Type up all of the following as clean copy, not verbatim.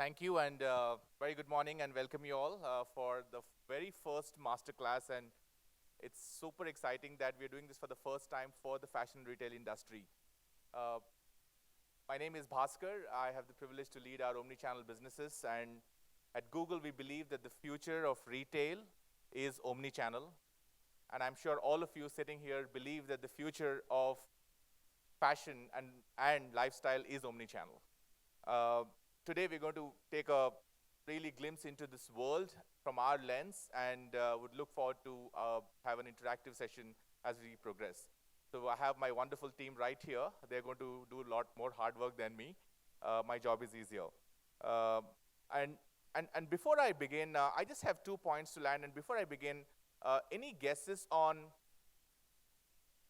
Thank you, and very good morning, and welcome you all for the very first masterclass. And it's super exciting that we're doing this for the first time for the fashion retail industry. Uh, my name is Bhaskar. I have the privilege to lead our omnichannel businesses, and at Google, we believe that the future of retail is omnichannel. And I'm sure all of you sitting here believe that the future of fashion and lifestyle is omnichannel. Uh, Today we're going to take a really glimpse into this world from our lens and would look forward to have an interactive session as we progress. So I have my wonderful team right here. They're going to do a lot more hard work than me. My job is easier. Uh, and, and before I begin, I just have 2 points to land. And before I begin, any guesses on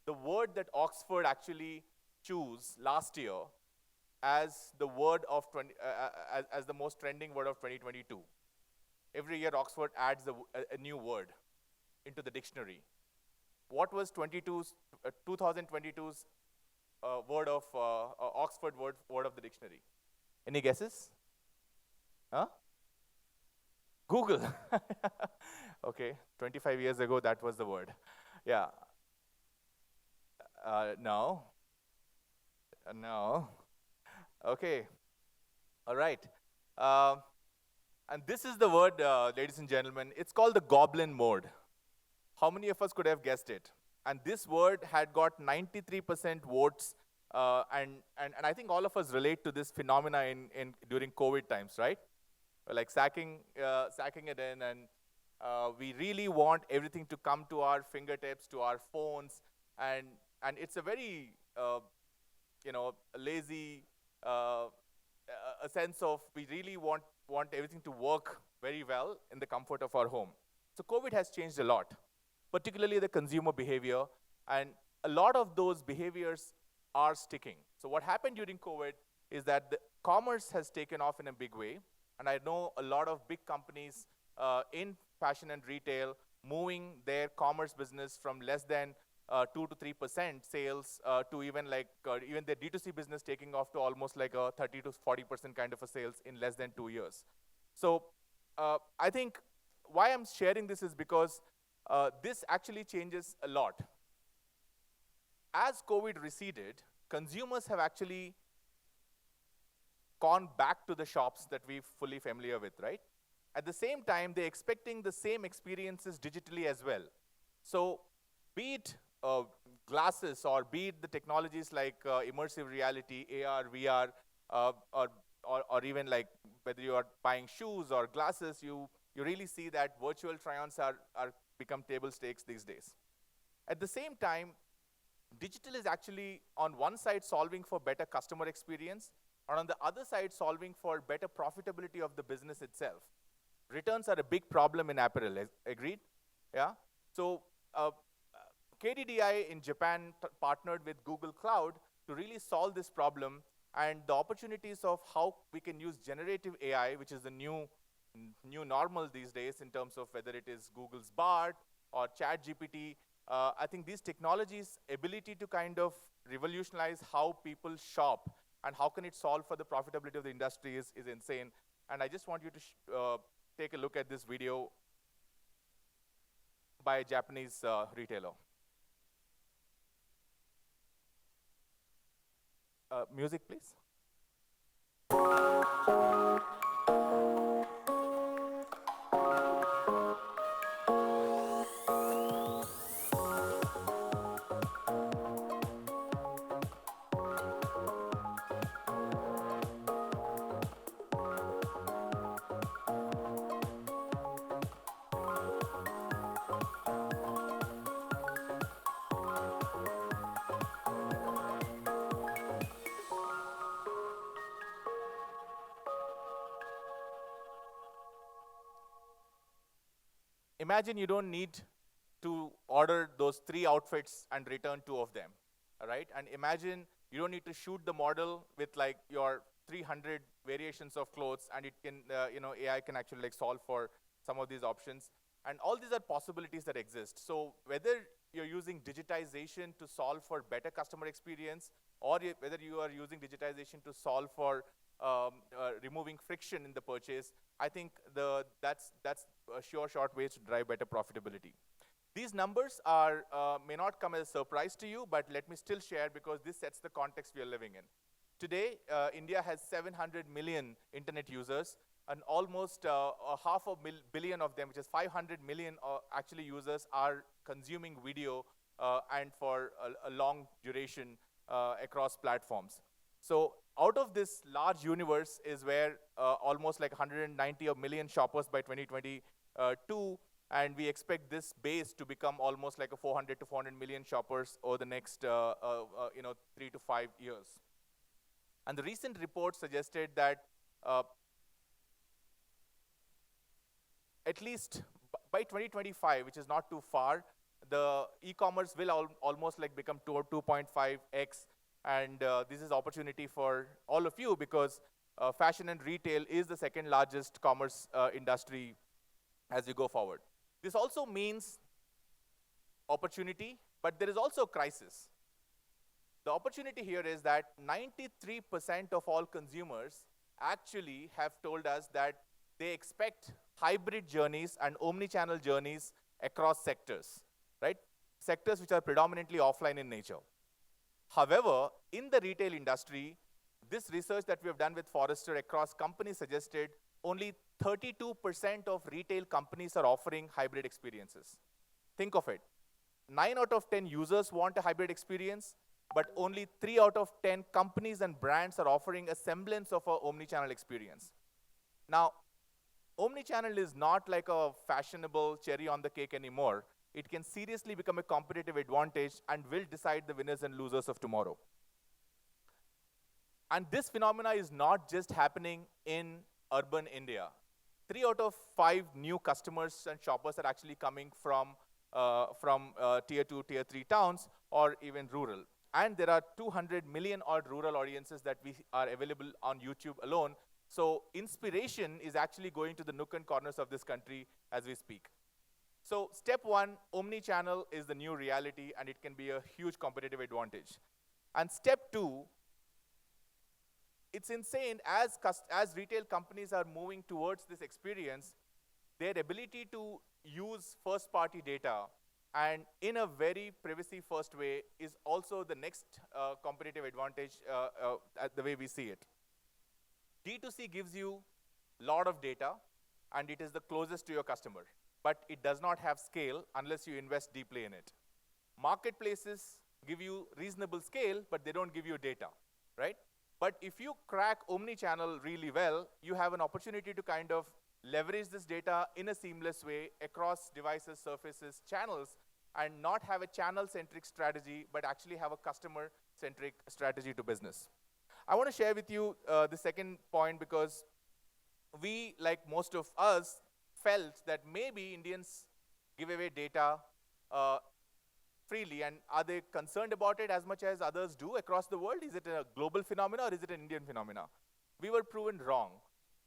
the word that Oxford actually chose last year as the word of as the most trending word of 2022. Every year, Oxford adds a new word into the dictionary. What was 2022's word of Oxford word of the dictionary? Any guesses? Huh? Google. Okay, 25 years ago, that was the word. Yeah. No. No. Okay, all right. And this is the word, ladies and gentlemen. It's called the goblin mode. How many of us could have guessed it? And this word had got 93% votes, and I think all of us relate to this phenomena during COVID times, right? Like sacking it in, and we really want everything to come to our fingertips, to our phones, and it's a very lazy. A sense of we really want everything to work very well in the comfort of our home. So COVID has changed a lot, particularly the consumer behavior, and a lot of those behaviors are sticking. So what happened during COVID is that the commerce has taken off in a big way, and I know a lot of big companies in fashion and retail moving their commerce business from less than 2 to 3% sales to even even their D2C business taking off to almost like a 30 to 40% kind of a sales in less than 2 years. So I think why I'm sharing this is because this actually changes a lot. As COVID receded, consumers have actually gone back to the shops that we're fully familiar with, right? At the same time, they're expecting the same experiences digitally as well. So be it glasses, or be it the technologies like immersive reality, AR, VR, or even like whether you are buying shoes or glasses, you really see that virtual try-ons are become table stakes these days. At the same time, digital is actually on one side solving for better customer experience, and on the other side solving for better profitability of the business itself. Returns are a big problem in apparel, agreed? Yeah? So KDDI in Japan partnered with Google Cloud to really solve this problem, and the opportunities of how we can use generative AI, which is the new normal these days in terms of whether it is Google's Bard or ChatGPT. I think these technologies' ability to kind of revolutionize how people shop and how can it solve for the profitability of the industry is insane. And I just want you to take a look at this video by a Japanese retailer. Music, please. Imagine you don't need to order those 3 outfits and return 2 of them, all right? And imagine you don't need to shoot the model with like your 300 variations of clothes, and it can, AI can actually like solve for some of these options. And all these are possibilities that exist. So whether you're using digitization to solve for better customer experience, or whether you are using digitization to solve for removing friction in the purchase, I think that's a sure short ways to drive better profitability. These numbers are may not come as a surprise to you, but let me still share because this sets the context we are living in. Today, India has 700 million internet users, and almost a half a billion of them, which is 500 million actually users, are consuming video and for a long duration across platforms. So out of this large universe is where almost like 190 million shoppers by 2022, and we expect this base to become almost like a 400 to 400 million shoppers over the next 3 to 5 years. And the recent report suggested that at least by 2025, which is not too far, the e-commerce will almost like become 2.5x, and this is opportunity for all of you because fashion and retail is the second largest commerce industry as we go forward. This also means opportunity, but there is also crisis. The opportunity here is that 93% of all consumers actually have told us that they expect hybrid journeys and omni-channel journeys across sectors, right? Sectors which are predominantly offline in nature. However, in the retail industry, this research that we have done with Forrester across companies suggested only 32% of retail companies are offering hybrid experiences. Think of it. 9 out of 10 users want a hybrid experience, but only 3 out of 10 companies and brands are offering a semblance of an omni-channel experience. Now, omni-channel is not like a fashionable cherry on the cake anymore. It can seriously become a competitive advantage and will decide the winners and losers of tomorrow. And this phenomena is not just happening in urban India. 3 out of 5 new customers and shoppers are actually coming from tier 2, tier 3 towns or even rural. And there are 200 million odd rural audiences that we are available on YouTube alone. So inspiration is actually going to the nook and corners of this country as we speak. So step 1, omni-channel is the new reality, and it can be a huge competitive advantage. And step 2, it's insane as retail companies are moving towards this experience, their ability to use first-party data and in a very privacy-first way is also the next competitive advantage the way we see it. D2C gives you a lot of data, and it is the closest to your customer, but it does not have scale unless you invest deeply in it. Marketplaces give you reasonable scale, but they don't give you data, right? But if you crack omni-channel really well, you have an opportunity to kind of leverage this data in a seamless way across devices, surfaces, channels, and not have a channel-centric strategy, but actually have a customer-centric strategy to business. I want to share with you the second point because we, like most of us, felt that maybe Indians give away data freely, and are they concerned about it as much as others do across the world? Is it a global phenomena or is it an Indian phenomena? We were proven wrong.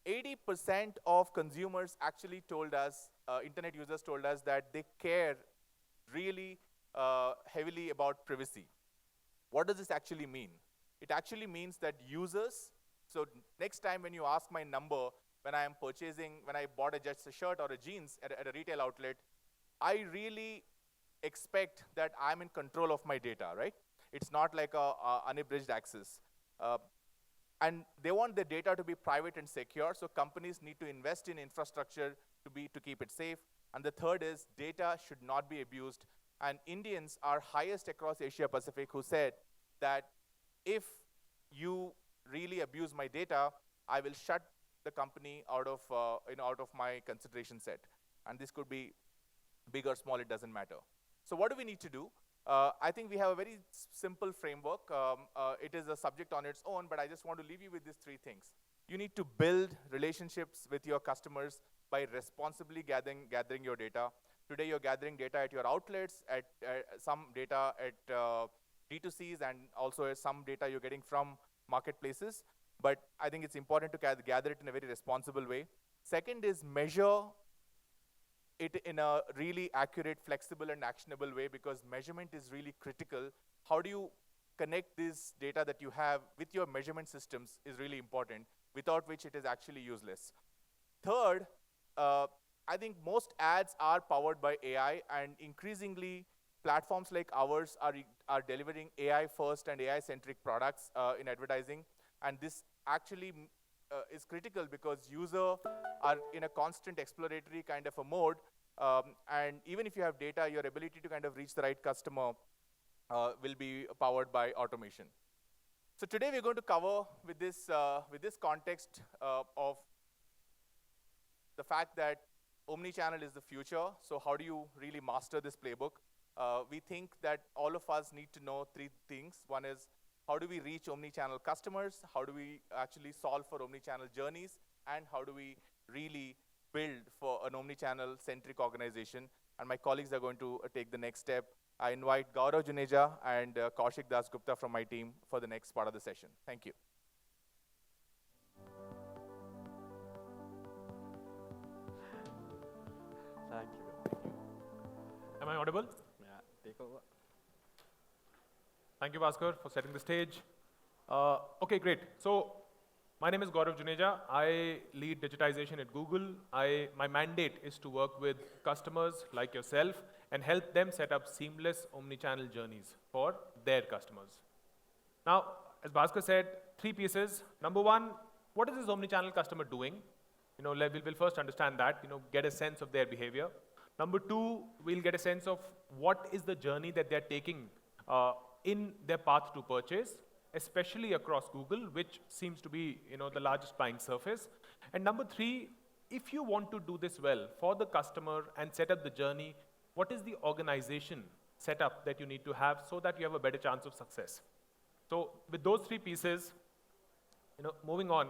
80% of consumers actually told us, internet users told us that they care really heavily about privacy. What does this actually mean? It actually means that users, so next time when you ask my number, when I am purchasing, when I bought just a shirt or a jeans at a retail outlet, I really expect that I'm in control of my data, right? It's not like a unabridged access. And they want the data to be private and secure, so companies need to invest in infrastructure to keep it safe. And the third is data should not be abused. And Indians are highest across Asia Pacific who said that if you really abuse my data, I will shut the company out of my consideration set. And this could be big or small, it doesn't matter. So what do we need to do? I think we have a very simple framework. It is a subject on its own, but I just want to leave you with these 3 things. You need to build relationships with your customers by responsibly gathering your data. Today you're gathering data at your outlets, at some data at D2Cs, and also some data you're getting from marketplaces. But I think it's important to gather it in a very responsible way. Second is measure it in a really accurate, flexible, and actionable way, because measurement is really critical. How do you connect this data that you have with your measurement systems is really important. without which it is actually useless. Third, I think most ads are powered by AI, and increasingly platforms like ours are delivering AI-first and AI-centric products in advertising, and this actually is critical because users are in a constant exploratory kind of a mode, and even if you have data, your ability to kind of reach the right customer will be powered by automation. So today we're going to cover with this context of the fact that omnichannel is the future. So how do you really master this playbook? We think that all of us need to know three things. One is, how do we reach omnichannel customers? How do we actually solve for omnichannel journeys? And how do we really build for an omnichannel-centric organization? And my colleagues are going to take the next step. I invite Gaurav Juneja and Kaushik Dasgupta from my team for the next part of the session. Thank you. Thank you. Am I audible? Yeah, take over. Thank you, Bhaskar, for setting the stage. Okay, great. So my name is Gaurav Juneja. I lead digitization at Google. My mandate is to work with customers like yourself and help them set up seamless omnichannel journeys for their customers. Now, as Bhaskar said, three pieces. Number one, what is this omnichannel customer doing? We'll first understand that, get a sense of their behavior. Number two, we'll get a sense of what is the journey that they're taking in their path to purchase, especially across Google, which seems to be, the largest buying surface. And number three, if you want to do this well for the customer and set up the journey, what is the organization setup that you need to have so that you have a better chance of success? So with those three pieces, moving on,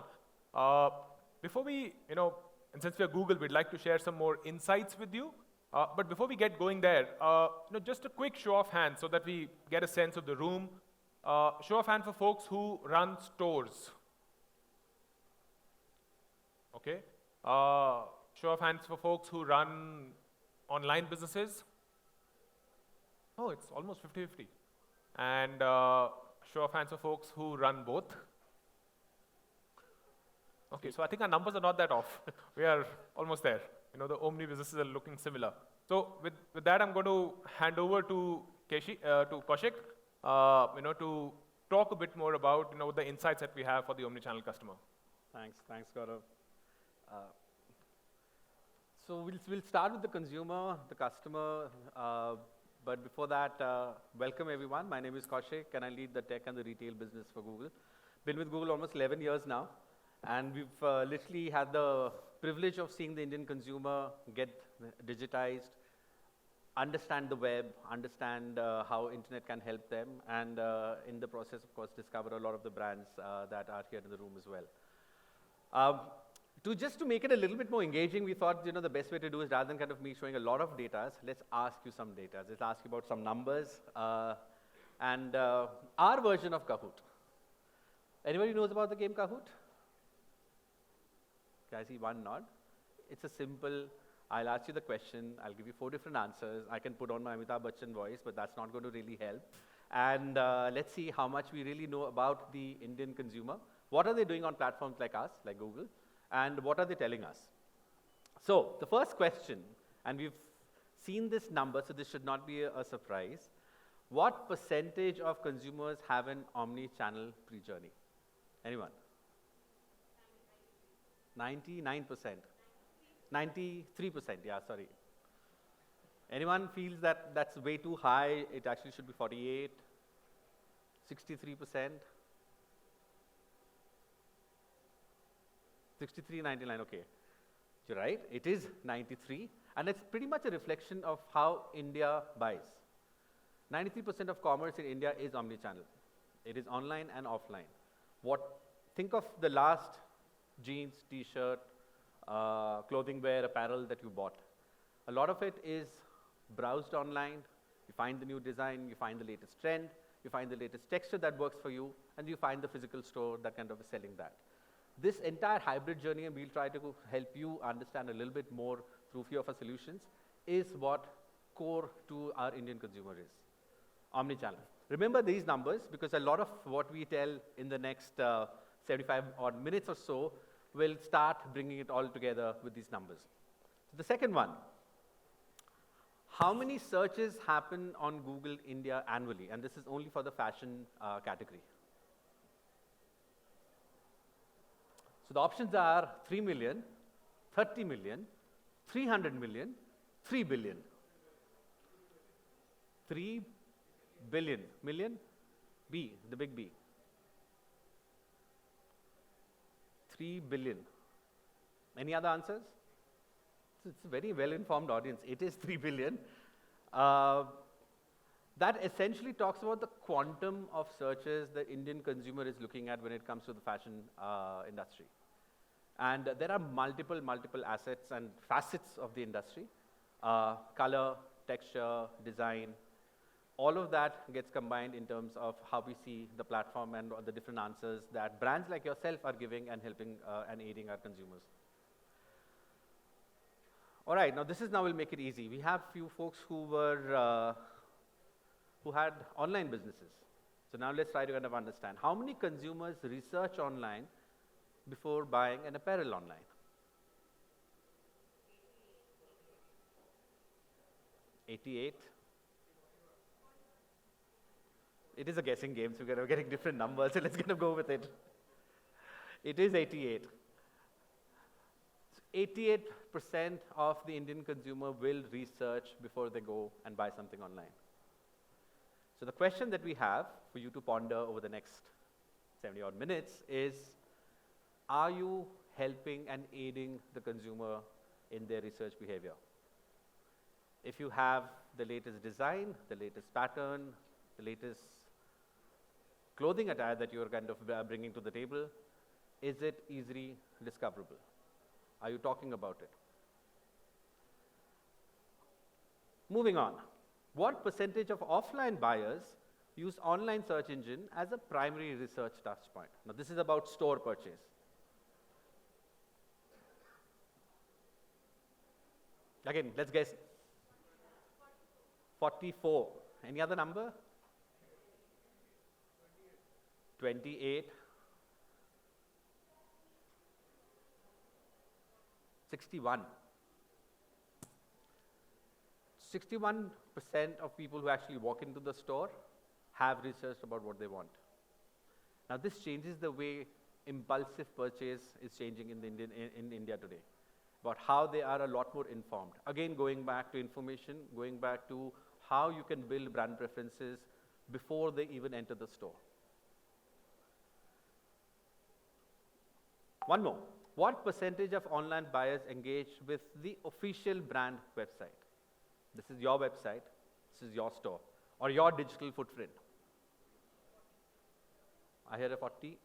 before we, and since we are Google, we'd like to share some more insights with you. But before we get going there, just a quick show of hands so that we get a sense of the room. Show of hands for folks who run stores. Okay. Show of hands for folks who run online businesses. Oh, it's almost 50-50. And show of hands for folks who run both. Okay, so I think our numbers are not that off. We are almost there. The Omni businesses are looking similar. So with that, I'm going to hand over to Kaushik, to talk a bit more about, the insights that we have for the omnichannel customer. Thanks, Gaurav. So we'll start with the consumer, the customer. But before that, welcome everyone. My name is Kaushik, and I lead the tech and the retail business for Google. Been with Google almost 11 years now. And we've literally had the privilege of seeing the Indian consumer get digitized, understand the web, understand how internet can help them, and in the process, of course, discover a lot of the brands that are here in the room as well. Just to make it a little bit more engaging, we thought, the best way to do is, rather than kind of me showing a lot of data, let's ask you some data. Let's ask you about some numbers and our version of Kahoot. Anybody knows about the game Kahoot? Okay, I see one nod. It's a simple, I'll ask you the question, I'll give you 4 different answers. I can put on my Amitabh Bachchan voice, but that's not going to really help. And let's see how much we really know about the Indian consumer. What are they doing on platforms like us, like Google? And what are they telling us? So the first question, and we've seen this number, so this should not be a surprise. What percentage of consumers have an omni-channel pre-journey? Anyone? 99%. 93%, yeah, sorry. Anyone feels that that's way too high? It actually should be 48, 63%. 63, 99, okay. You're right, it is 93. And it's pretty much a reflection of how India buys. 93% of commerce in India is omnichannel. It is online and offline. Think of the last jeans, t-shirt, clothing wear, apparel that you bought. A lot of it is browsed online. You find the new design, you find the latest trend, you find the latest texture that works for you, and you find the physical store that kind of is selling that. This entire hybrid journey, and we'll try to help you understand a little bit more through a few of our solutions, is what core to our Indian consumer is. Omnichannel. Remember these numbers, because a lot of what we tell in the next 75 odd minutes or so, we'll start bringing it all together with these numbers. So the second one, how many searches happen on Google India annually? And this is only for the fashion category. So the options are 3 million, 30 million, 300 million, 3 billion. 3 billion. Million? B, the big B. 3 billion. Any other answers? It's a very well-informed audience. It is 3 billion. That essentially talks about the quantum of searches the Indian consumer is looking at when it comes to the fashion industry. And there are multiple assets and facets of the industry. Color, texture, design, all of that gets combined in terms of how we see the platform and the different answers that brands like yourself are giving and helping and aiding our consumers. All right, now this is now will make it easy. We have few folks who had online businesses. So now let's try to kind of understand how many consumers research online before buying an apparel online. 88. It is a guessing game, so we're getting different numbers, so let's kind of go with it. It is 88. 88% of the Indian consumer will research before they go and buy something online. So the question that we have for you to ponder over the next 70 odd minutes is, are you helping and aiding the consumer in their research behavior? If you have the latest design, the latest pattern, the latest clothing attire that you're kind of bringing to the table, is it easily discoverable? Are you talking about it? Moving on. What percentage of offline buyers use online search engine as a primary research touch point? Now this is about store purchase. Again, let's guess. 44. Any other number? 28. 61. 61% of people who actually walk into the store have researched about what they want. Now this changes the way impulsive purchase is changing in India today, about how they are a lot more informed. Again, going back to information, going back to how you can build brand preferences before they even enter the store. One more. What percentage of online buyers engage with the official brand website? This is your website, this is your store, or your digital footprint. I hear a 40.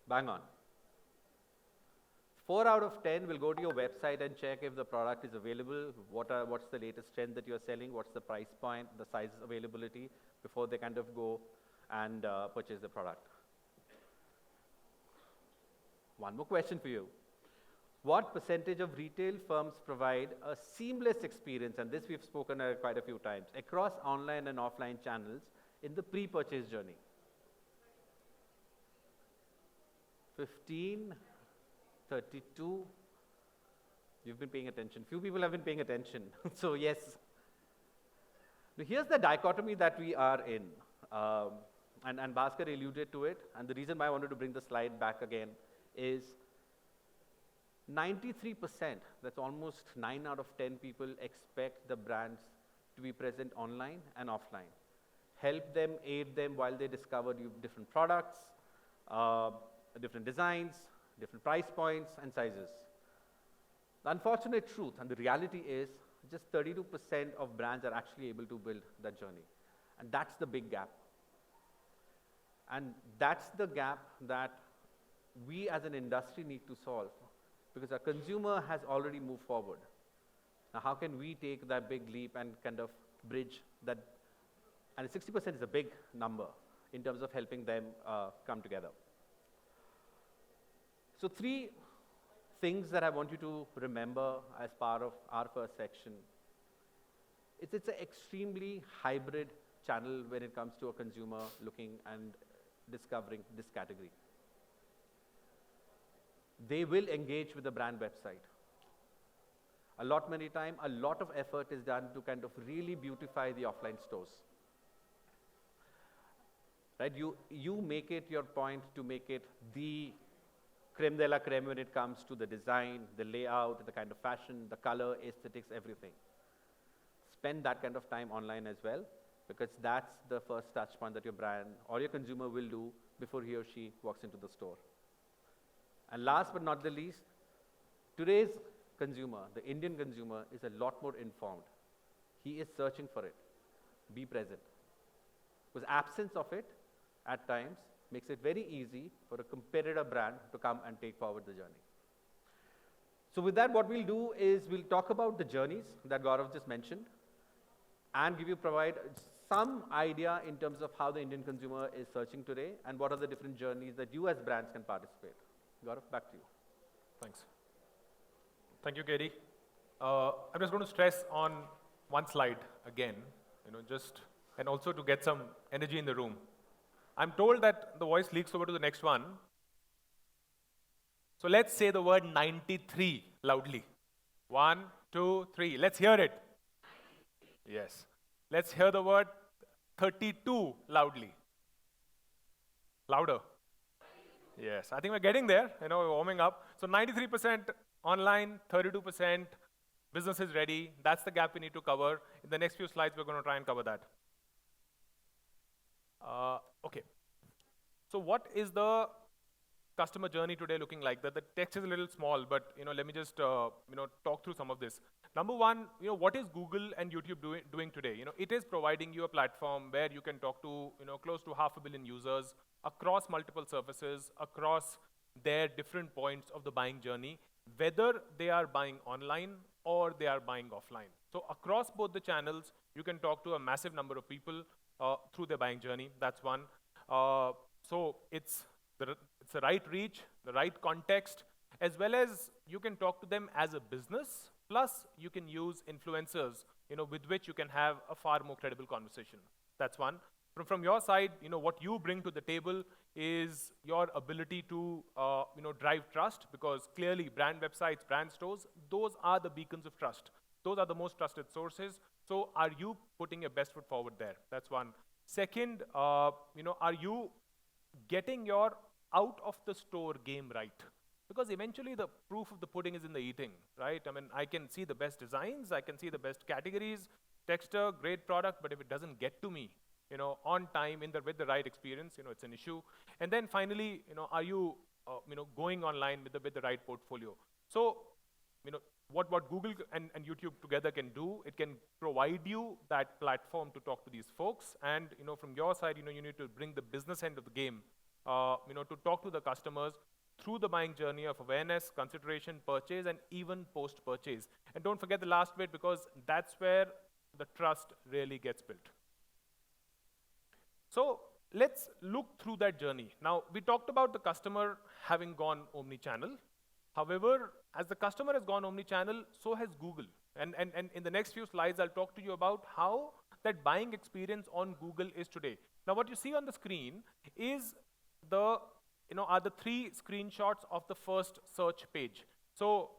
Bang on. 4 out of 10 will go to your website and check if the product is available, what's the latest trend that you're selling, what's the price point, the size availability, before they kind of go and purchase the product. One more question for you. What percentage of retail firms provide a seamless experience, and this we've spoken quite a few times, across online and offline channels in the pre-purchase journey? 15, 32. You've been paying attention. Few people have been paying attention. So yes. Now here's the dichotomy that we are in. And Bhaskar alluded to it. And the reason why I wanted to bring the slide back again is 93%, that's almost 9 out of 10 people expect the brands to be present online and offline. Help them, aid them while they discover different products, different designs, different price points and sizes. The unfortunate truth and the reality is just 32% of brands are actually able to build that journey. And that's the big gap. And that's the gap that we as an industry need to solve, because our consumer has already moved forward. Now how can we take that big leap and kind of bridge that? And 60% is a big number in terms of helping them come together. So 3 things that I want you to remember as part of our first section. It's an extremely hybrid channel when it comes to a consumer looking and discovering this category. They will engage with the brand website. A lot of effort is done to kind of really beautify the offline stores. Right? You make it your point to make it the creme de la creme when it comes to the design, the layout, the kind of fashion, the color, aesthetics, everything. Spend that kind of time online as well, because that's the first touch point that your brand or your consumer will do before he or she walks into the store. And last but not the least, today's consumer, the Indian consumer, is a lot more informed. He is searching for it. Be present. Because absence of it, at times, makes it very easy for a competitor brand to come and take forward the journey. So with that, what we'll do is we'll talk about the journeys that Gaurav just mentioned and provide some idea in terms of how the Indian consumer is searching today and what are the different journeys that you as brands can participate. Gaurav, back to you. Thanks. Thank you, Katie. I'm just going to stress on one slide again, and also to get some energy in the room. I'm told that the voice leaks over to the next one. So let's say the word 93 loudly. 1, 2, 3. Let's hear it. Yes. Let's hear the word 32 loudly. Louder. Yes, I think we're getting there. We're warming up. So 93% online, 32% business is ready. That's the gap we need to cover. In the next few slides, we're going to try and cover that. Okay. So what is the customer journey today looking like? The text is a little small, but let me just talk through some of this. Number one, what is Google and YouTube doing today? It is providing you a platform where you can talk to close to 500 million users across multiple surfaces, across their different points of the buying journey, whether they are buying online or they are buying offline. So across both the channels, you can talk to a massive number of people through their buying journey. That's one. So it's the right reach, the right context, as well as you can talk to them as a business, plus you can use influencers, with which you can have a far more credible conversation. That's one. From your side, what you bring to the table is your ability to, drive trust, because clearly brand websites, brand stores, those are the beacons of trust. Those are the most trusted sources. So are you putting your best foot forward there? That's one. Second, are you getting your out of the store game right? Because eventually the proof of the pudding is in the eating, right? I mean, I can see the best designs, I can see the best categories, texture, great product, but if it doesn't get to me, on time, with the right experience, it's an issue. And then finally, are you, going online with the right portfolio? So, what Google and YouTube together can do, it can provide you that platform to talk to these folks. And, from your side, you need to bring the business end of the game, to talk to the customers through the buying journey of awareness, consideration, purchase, and even post-purchase. And don't forget the last bit, because that's where the trust really gets built. So let's look through that journey. Now, we talked about the customer having gone omni-channel. However, as the customer has gone omni-channel, so has Google. And in the next few slides, I'll talk to you about how that buying experience on Google is today. Now, what you see on the screen is are the 3 screenshots of the first search page. So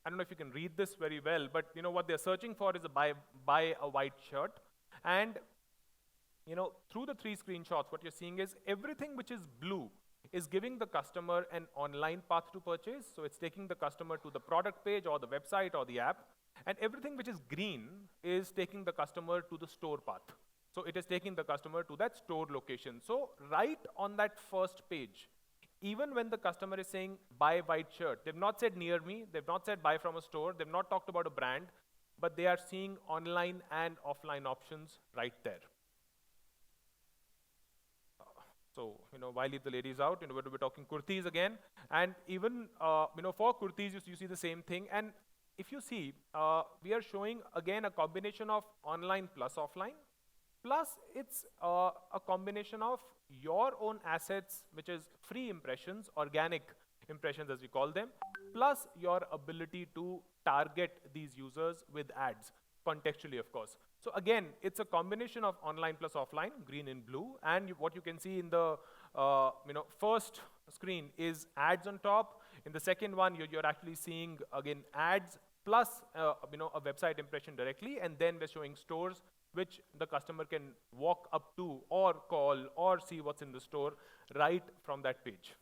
I don't know if you can read this very well, but what they're searching for is buy a white shirt. And through the 3 screenshots, what you're seeing is everything which is blue is giving the customer an online path to purchase. So it's taking the customer to the product page or the website or the app. And everything which is green is taking the customer to the store path. So it is taking the customer to that store location. So right on that first page, even when the customer is saying buy white shirt, they've not said near me, they've not said buy from a store, they've not talked about a brand, but they are seeing online and offline options right there. So, why leave the ladies out? We're talking kurtis again. And even, for kurtis, you see the same thing. And if you see, we are showing, again, a combination of online plus offline. Plus, it's a combination of your own assets, which is free impressions, organic impressions as we call them, plus your ability to target these users with ads, contextually, of course. So again, it's a combination of online plus offline, green and blue, and what you can see in the first screen is ads on top. In the second one, you're actually seeing, again, ads plus a website impression directly, and then we're showing stores which the customer can walk up to or call or see what's in the store right from that page.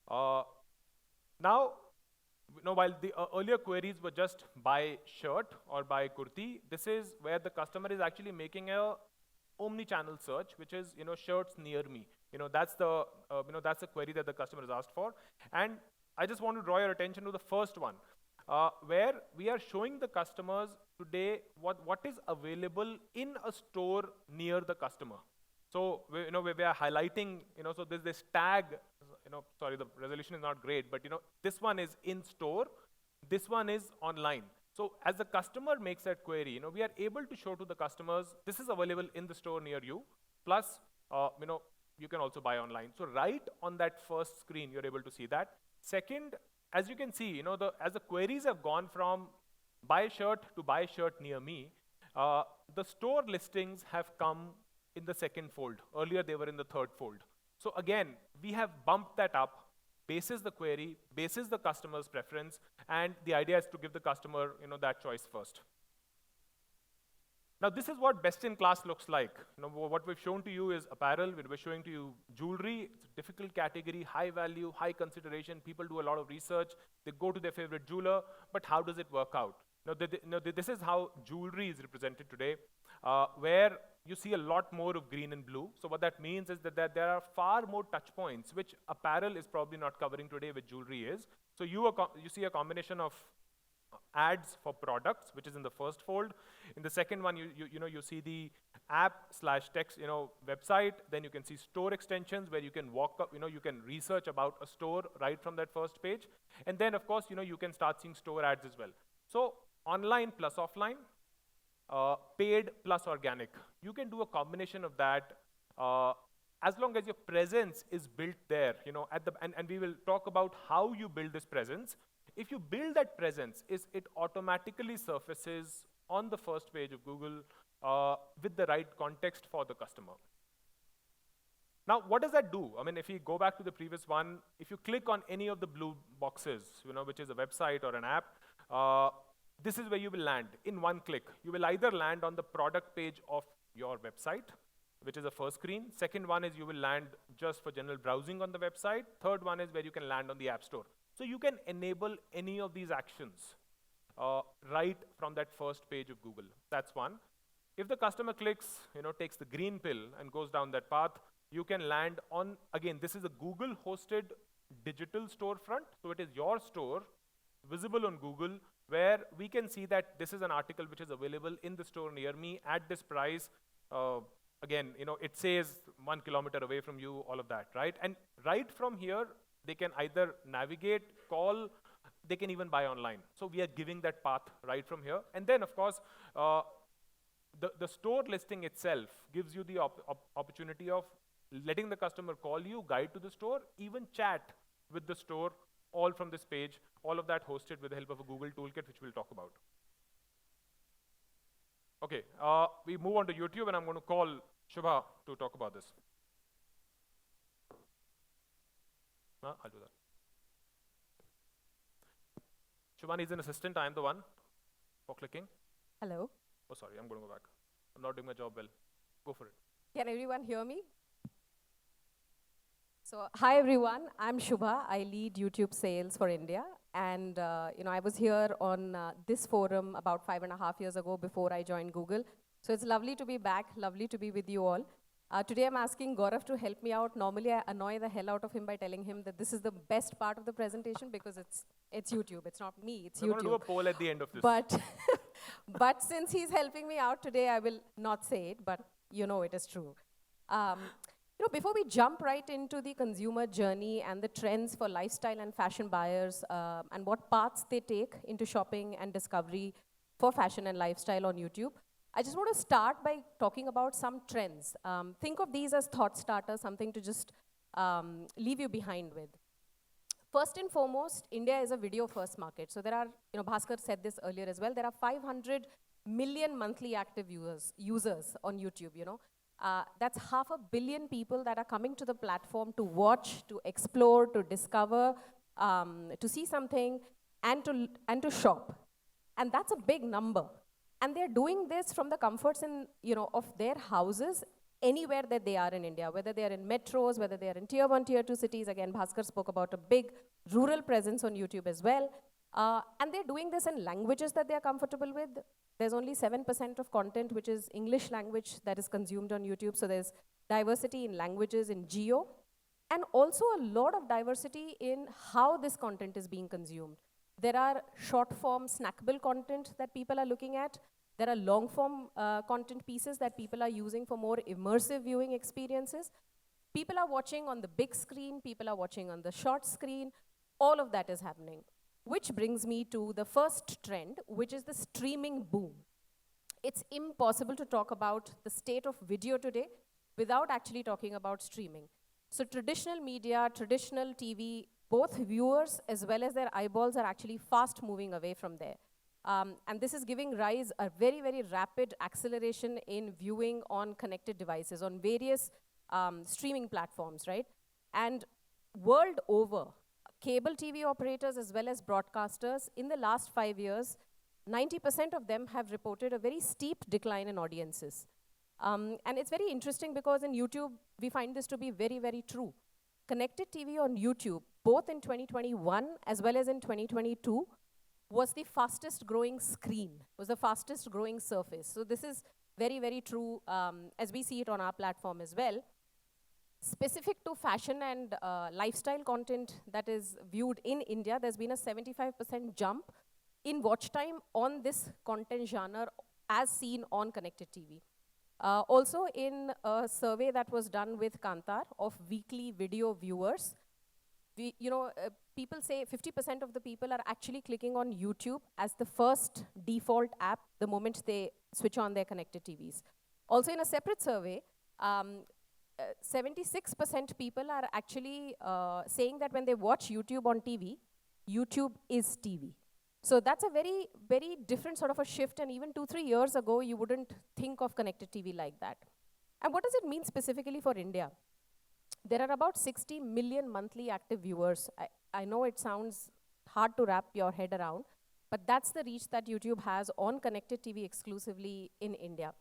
Now, while the earlier queries were just buy shirt or buy kurti, this is where the customer is actually making a omni-channel search, which is shirts near me. That's the query that the customer has asked for. And I just want to draw your attention to the first one, where we are showing the customers today what is available in a store near the customer. So we are highlighting, so there's this tag. Sorry, the resolution is not great, but this one is in store, this one is online. So as the customer makes that query, we are able to show to the customers, this is available in the store near you, plus, you can also buy online. So right on that first screen, you're able to see that. Second, as you can see, as the queries have gone from buy shirt to buy shirt near me, the store listings have come in the second fold. Earlier, they were in the third fold. So again, we have bumped that up, bases the query, bases the customer's preference, and the idea is to give the customer, that choice first. Now, this is what best-in-class looks like. What we've shown to you is apparel. We're showing to you jewelry. It's a difficult category, high value, high consideration. People do a lot of research. They go to their favorite jeweler, but how does it work out? This is how jewelry is represented today, where you see a lot more of green and blue. So what that means is that there are far more touch points, which apparel is probably not covering today, which jewelry is. So you see a combination of ads for products, which is in the first fold. In the second one, you see the app/text, website. Then you can see store extensions where you can walk up, you can research about a store right from that first page. And then, of course, you can start seeing store ads as well. So online plus offline, paid plus organic. You can do a combination of that as long as your presence is built there, and we will talk about how you build this presence. If you build that presence, it automatically surfaces on the first page of Google with the right context for the customer. Now, what does that do? I mean, if you go back to the previous one, if you click on any of the blue boxes, which is a website or an app, this is where you will land in one click. You will either land on the product page of your website, which is the first screen. Second one is you will land just for general browsing on the website. Third one is where you can land on the App Store. So you can enable any of these actions right from that first page of Google. That's one. If the customer clicks, takes the green pill and goes down that path, you can land on, again, this is a Google-hosted digital storefront. So it is your store, visible on Google, where we can see that this is an article which is available in the store near me at this price. Again, it says 1 kilometer away from you, all of that, right? And right from here, they can either navigate, call, they can even buy online. So we are giving that path right from here. And then, of course, the store listing itself gives you the opportunity of letting the customer call you, guide to the store, even chat with the store, all from this page, all of that hosted with the help of a Google toolkit, which we'll talk about. Okay, we move on to YouTube, and I'm going to call Shubha to talk about this. I'll do that. Shubhani is an assistant. I am the one for clicking. Hello. Oh, sorry, I'm going to go back. I'm not doing my job well. Go for it. Can everyone hear me? So, hi everyone, I'm Shubha. I lead YouTube sales for India. And, I was here on this forum about 5.5 years ago before I joined Google. So it's lovely to be back, lovely to be with you all. Today I'm asking Gaurav to help me out. Normally I annoy the hell out of him by telling him that this is the best part of the presentation because it's YouTube. It's not me, it's We're YouTube. going to do a poll at the end of this. But since he's helping me out today, I will not say it, but it is true. Before we jump right into the consumer journey and the trends for lifestyle and fashion buyers and what paths they take into shopping and discovery for fashion and lifestyle on YouTube, I just want to start by talking about some trends. Think of these as thought starters, something to just leave you behind with. First and foremost, India is a video-first market. So there are, Bhaskar said this earlier as well, there are 500 million monthly active users on YouTube, you know. That's 500 million people that are coming to the platform to watch, to explore, to discover, to see something, and to shop. And that's a big number. And they're doing this from the comforts of their houses anywhere that they are in India, whether they are in metros, whether they are in tier 1, tier 2 cities. Again, Bhaskar spoke about a big rural presence on YouTube as well. And they're doing this in languages that they're comfortable with. There's only 7% of content which is English language that is consumed on YouTube. So there's diversity in languages, in geo, and also a lot of diversity in how this content is being consumed. There are short form snackable content that people are looking at. There are long form content pieces that people are using for more immersive viewing experiences. People are watching on the big screen, people are watching on the short screen. All of that is happening. Which brings me to the first trend, which is the streaming boom. It's impossible to talk about the state of video today without actually talking about streaming. So traditional media, traditional TV, both viewers as well as their eyeballs are actually fast moving away from there. And this is giving rise a very, very rapid acceleration in viewing on connected devices, on various streaming platforms, right? And world over, cable TV operators as well as broadcasters, in the last 5 years, 90% of them have reported a very steep decline in audiences. And it's very interesting because in YouTube, we find this to be very, very true. Connected TV on YouTube, both in 2021 as well as in 2022, was the fastest growing screen, was the fastest growing surface. So this is very, very true as we see it on our platform as well. Specific to fashion and lifestyle content that is viewed in India, there's been a 75% jump in watch time on this content genre as seen on connected TV. Also in a survey that was done with Kantar of weekly video viewers, people say 50% of the people are actually clicking on YouTube as the first default app the moment they switch on their connected TVs. Also in a separate survey, 76% people are actually saying that when they watch YouTube on TV, YouTube is TV. So that's a very, very different sort of a shift, and even 2-3 years ago, you wouldn't think of connected TV like that. And what does it mean specifically for India? There are about 60 million monthly active viewers. I know it sounds hard to wrap your head around, but that's the reach that YouTube has on connected TV exclusively in India.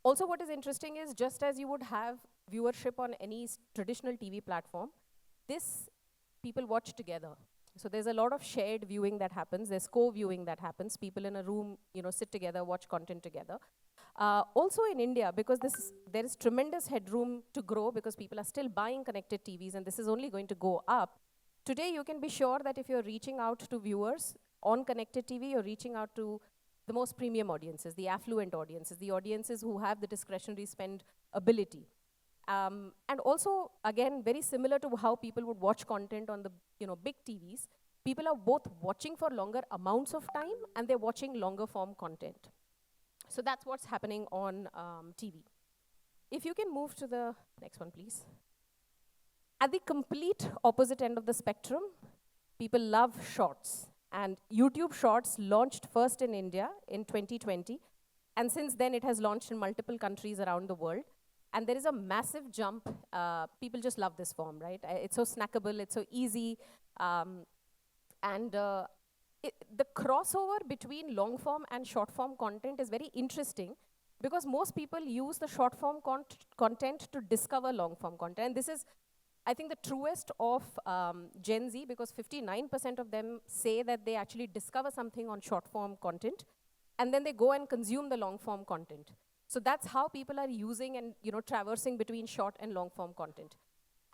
Also, what is interesting is just as you would have viewership on any traditional TV platform, this people watch together. So there's a lot of shared viewing that happens. There's co-viewing that happens. People in a room, sit together, watch content together. Also in India, because there is tremendous headroom to grow because people are still buying connected TVs and this is only going to go up. Today, you can be sure that if you're reaching out to viewers on connected TV, you're reaching out to the most premium audiences, the affluent audiences, the audiences who have the discretionary spend ability. And also, again, very similar to how people would watch content on the big TVs, people are both watching for longer amounts of time and they're watching longer form content. So that's what's happening on TV. If you can move to the next one, please. At the complete opposite end of the spectrum, people love shorts. And YouTube Shorts launched first in India in 2020. And since then, it has launched in multiple countries around the world. And there is a massive jump. People just love this form, right? It's so snackable, it's so easy. The crossover between long form and short form content is very interesting because most people use the short form content to discover long form content. And this is, I think, the truest of Gen Z because 59% of them say that they actually discover something on short form content and then they go and consume the long form content. So that's how people are using and traversing between short and long form content.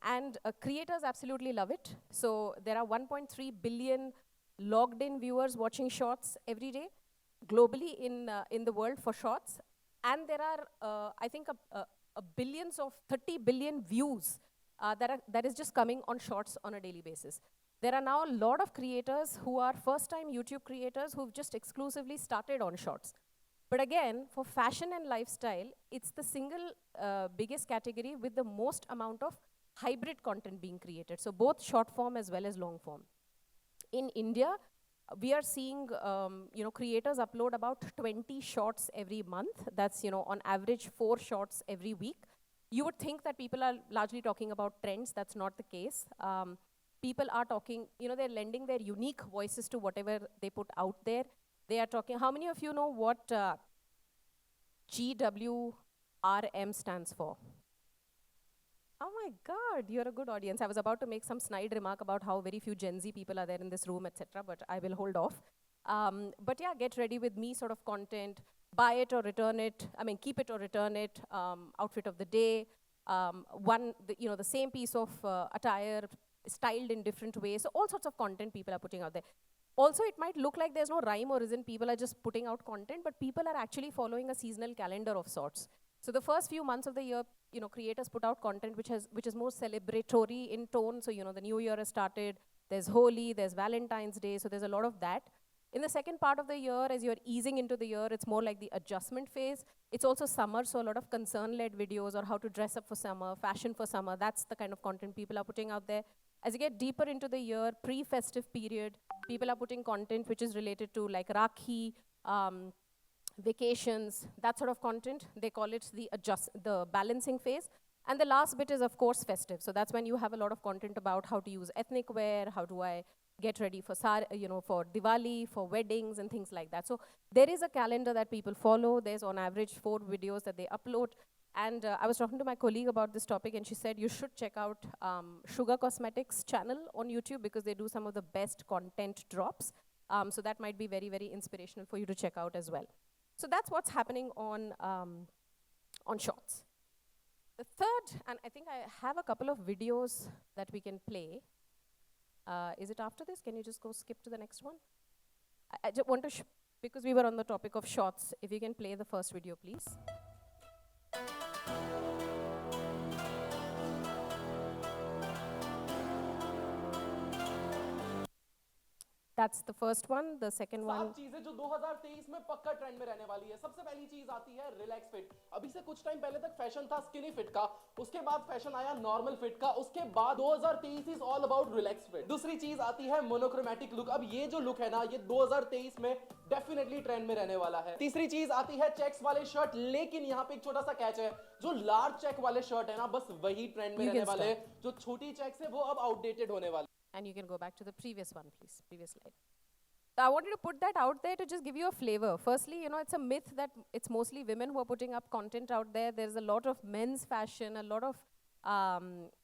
And creators absolutely love it. So there are 1.3 billion logged in viewers watching shorts every day globally in the world for shorts. And there are, I think, billions of 30 billion views that is just coming on shorts on a daily basis. There are now a lot of creators who are first-time YouTube creators who've just exclusively started on shorts. But again, for fashion and lifestyle, it's the single biggest category with the most amount of hybrid content being created. So both short form as well as long form. In India, We are seeing, creators upload about 20 shorts every month. That's, on average 4 shorts every week. You would think that people are largely talking about trends. That's not the case. People are talking, they're lending their unique voices to whatever they put out there. They are talking, how many of you know what GWRM stands for? Oh my God, you're a good audience. I was about to make some snide remark about how very few Gen Z people are there in this room, etc., but I will hold off. But yeah, get ready with me sort of content, buy it or return it, keep it or return it, outfit of the day, the same piece of attire styled in different ways. So all sorts of content people are putting out there. Also, it might look like there's no rhyme or reason, people are just putting out content, but people are actually following a seasonal calendar of sorts. So the first few months of the year, creators put out content which is more celebratory in tone. So, the new year has started, there's Holi, there's Valentine's Day, so there's a lot of that. In the second part of the year, as you're easing into the year, it's more like the adjustment phase. It's also summer, so a lot of concern-led videos or how to dress up for summer, fashion for summer, that's the kind of content people are putting out there. As you get deeper into the year, pre-festive period, people are putting content which is related to like Rakhi, vacations, that sort of content. They call it the balancing phase. And the last bit is, of course, festive. So that's when you have a lot of content about how to use ethnic wear, how do I get ready for, for Diwali, for weddings, and things like that. So there is a calendar that people follow. There's on average 4 videos that they upload. And I was talking to my colleague about this topic, and she said you should check out Sugar Cosmetics channel on YouTube because they do some of the best content drops. So that might be very, very inspirational for you to check out as well. So that's what's happening on Shorts. The third, and I think I have a couple of videos that we can play. Is it after this? Can you just go skip to the next one? I just want to, because we were on the topic of Shorts, if you can play the first video, please. That's the first one. The second one. 7 चीजें जो 2023 में पक्का trend में रहने वाली है। सबसे पहली चीज आती है रिलैक्स फिट। अभी से कुछ टाइम पहले तक फैशन था स्किनी फिट का, उसके बाद फैशन आया नॉर्मल फिट का, उसके बाद 2023 is all about relax fit. दूसरी चीज आती है मोनोक्रोमैटिक लुक। अब ये जो लुक है ना, ये 2023 में डेफिनेटली ट्रेंड में रहने वाला है। तीसरी चीज आती है चेक्स वाले शर्ट, लेकिन यहाँ पे एक छोटा सा कैच है, जो लार्ज चेक वाले शर्ट है ना, बस वही ट्रेंड में रहने वाले हैं। जो छोटी चेक्स है वो अब आउटडेटेड होने वाले। And you can go back to the previous one, please, previous slide. So I wanted to put that out there to just give you a flavor. Firstly, it's a myth that it's mostly women who are putting up content out there. There's a lot of men's fashion, a lot of,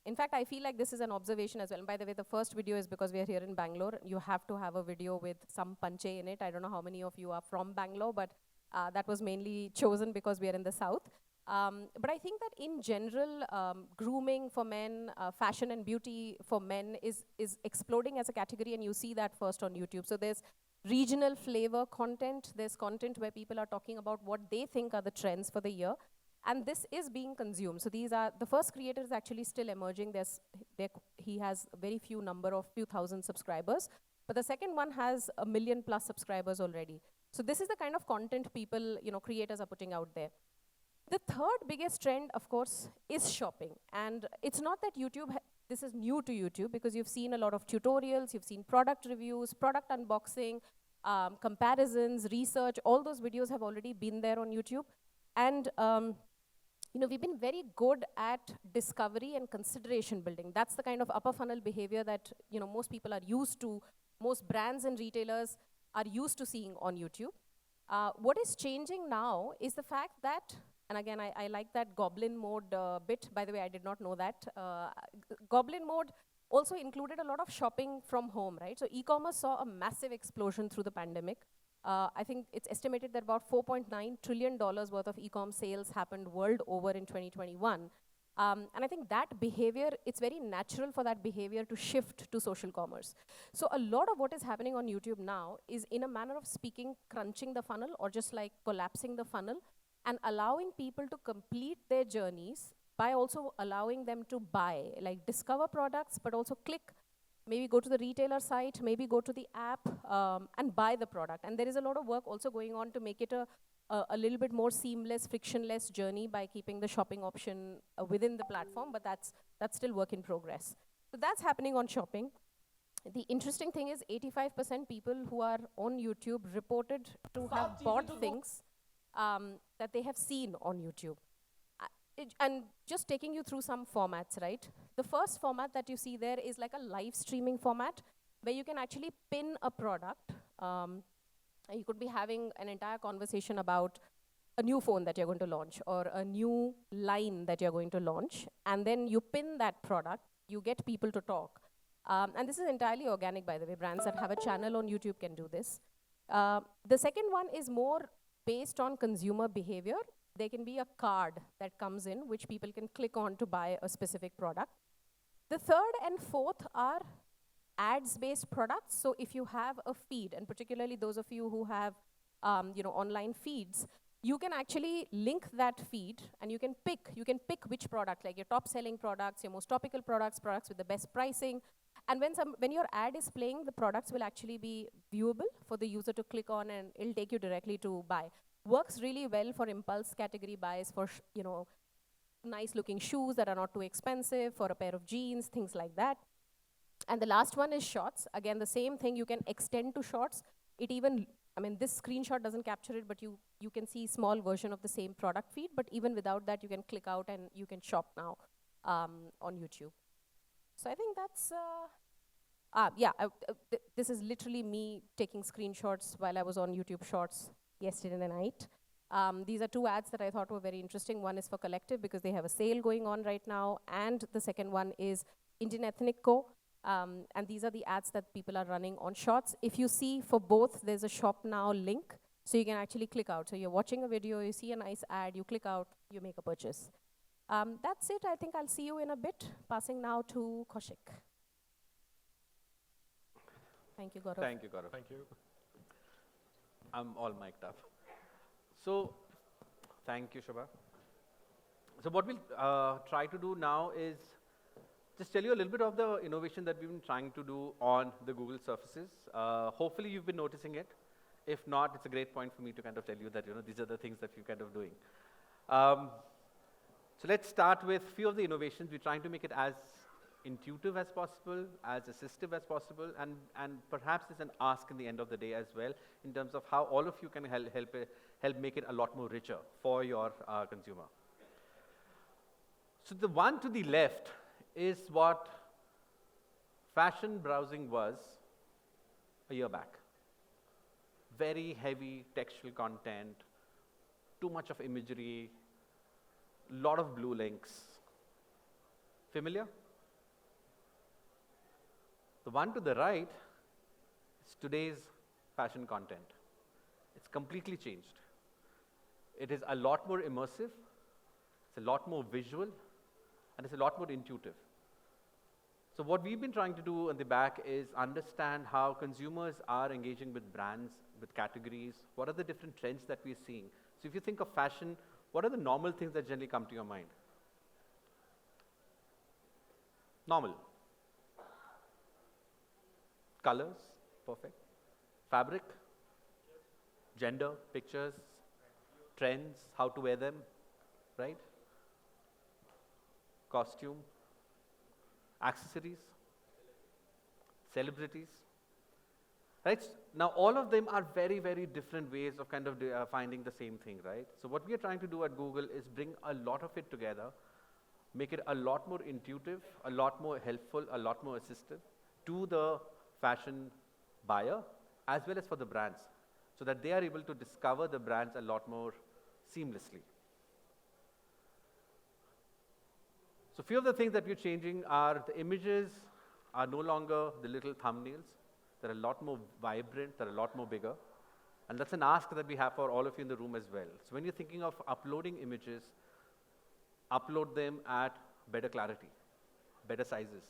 in fact, I feel like this is an observation as well. And by the way, the first video is because we are here in Bangalore. You have to have a video with some panche in it. I don't know how many of you are from Bangalore, but that was mainly chosen because we are in the south. But I think that in general, grooming for men, fashion and beauty for men is exploding as a category, and you see that first on YouTube. So there's regional flavor content. There's content where people are talking about what they think are the trends for the year. And this is being consumed. So these are, the first creator is actually still emerging. He has a very few few thousand subscribers. But the second one has 1 million+ subscribers already. So this is the kind of content people, creators are putting out there. The third biggest trend, of course, is shopping. And it's not that this is new to YouTube, because you've seen a lot of tutorials, you've seen product reviews, product unboxing, comparisons, research. All those videos have already been there on YouTube. And we've been very good at discovery and consideration building. That's the kind of upper funnel behavior that most people are used to, most brands and retailers are used to seeing on YouTube. What is changing now is the fact that, and again, I like that goblin mode bit. By the way, I did not know that. Goblin mode also included a lot of shopping from home, right? So e-commerce saw a massive explosion through the pandemic. I think it's estimated that about $4.9 trillion worth of e-com sales happened world over in 2021. And I think that behavior, it's very natural for that behavior to shift to social commerce. So a lot of what is happening on YouTube now is, in a manner of speaking, crunching the funnel, or just like collapsing the funnel, and allowing people to complete their journeys by also allowing them to buy, like discover products, but also click, maybe go to the retailer site, maybe go to the app, and buy the product. And there is a lot of work also going on to make it a little bit more seamless, frictionless journey by keeping the shopping option within the platform, but that's still work in progress. So that's happening on shopping. The interesting thing is 85% people who are on YouTube reported to have सात चीजें bought जो things that they have seen on YouTube. And just taking you through some formats, right? The first format that you see there is like a live streaming format where you can actually pin a product. You could be having an entire conversation about a new phone that you're going to launch or a new line that you're going to launch, and then you pin that product, you get people to talk. And this is entirely organic, by the way. Brands that have a channel on YouTube can do this. The second one is more based on consumer behavior. There can be a card that comes in which people can click on to buy a specific product. The third and fourth are ads-based products. So if you have a feed, and particularly those of you who have online feeds, you can actually link that feed and you can pick which product, like your top selling products, your most topical products, products with the best pricing. And when your ad is playing, the products will actually be viewable for the user to click on, and it'll take you directly to buy. Works really well for impulse category buys, for nice looking shoes that are not too expensive, for a pair of jeans, things like that. And the last one is shorts. Again, the same thing, you can extend to shorts. It even, this screenshot doesn't capture it, but you can see small version of the same product feed, but even without that, you can click out and you can shop now on YouTube. So I think that's, this is literally me taking screenshots while I was on YouTube Shorts yesterday night. These are two ads that I thought were very interesting. One is for Collective because they have a sale going on right now, and the second one is Indiaretailing.com. And these are the ads that people are running on Shorts. If you see for both, there's a shop now link, so you can actually click out. So you're watching a video, you see a nice ad, you click out, you make a purchase. That's it. I think I'll see you in a bit. Passing now to Kaushik. Thank you, Gaurav. Thank you, Gaurav. Thank you. I'm all mic'd up. So, thank you, Shobha. So what we'll try to do now is just tell you a little bit of the innovation that we've been trying to do on the Google surfaces. Hopefully you've been noticing it. If not, it's a great point for me to kind of tell you that these are the things that we're kind of doing. So let's start with a few of the innovations. We're trying to make it as intuitive as possible, as assistive as possible, and perhaps there's an ask in the end of the day as well in terms of how all of you can help make it a lot more richer for your consumer. So the one to the left is what fashion browsing was a year back. Very heavy textual content, too much of imagery, lot of blue links. Familiar? The one to the right is today's fashion content. It's completely changed. It is a lot more immersive, it's a lot more visual, and it's a lot more intuitive. So what we've been trying to do on the back is understand how consumers are engaging with brands, with categories, what are the different trends that we're seeing. So if you think of fashion, what are the normal things that generally come to your mind? Normal. Colors, perfect. Fabric, gender, pictures, trends, how to wear them, right? Costume, accessories, celebrities, right? Now all of them are very, very different ways of kind of finding the same thing, right? So what we are trying to do at Google is bring a lot of it together, make it a lot more intuitive, a lot more helpful, a lot more assistive to the fashion buyer as well as for the brands, so that they are able to discover the brands a lot more seamlessly. So few of the things that we're changing are the images are no longer the little thumbnails. They're a lot more vibrant, they're a lot more bigger. And that's an ask that we have for all of you in the room as well. So when you're thinking of uploading images, upload them at better clarity, better sizes.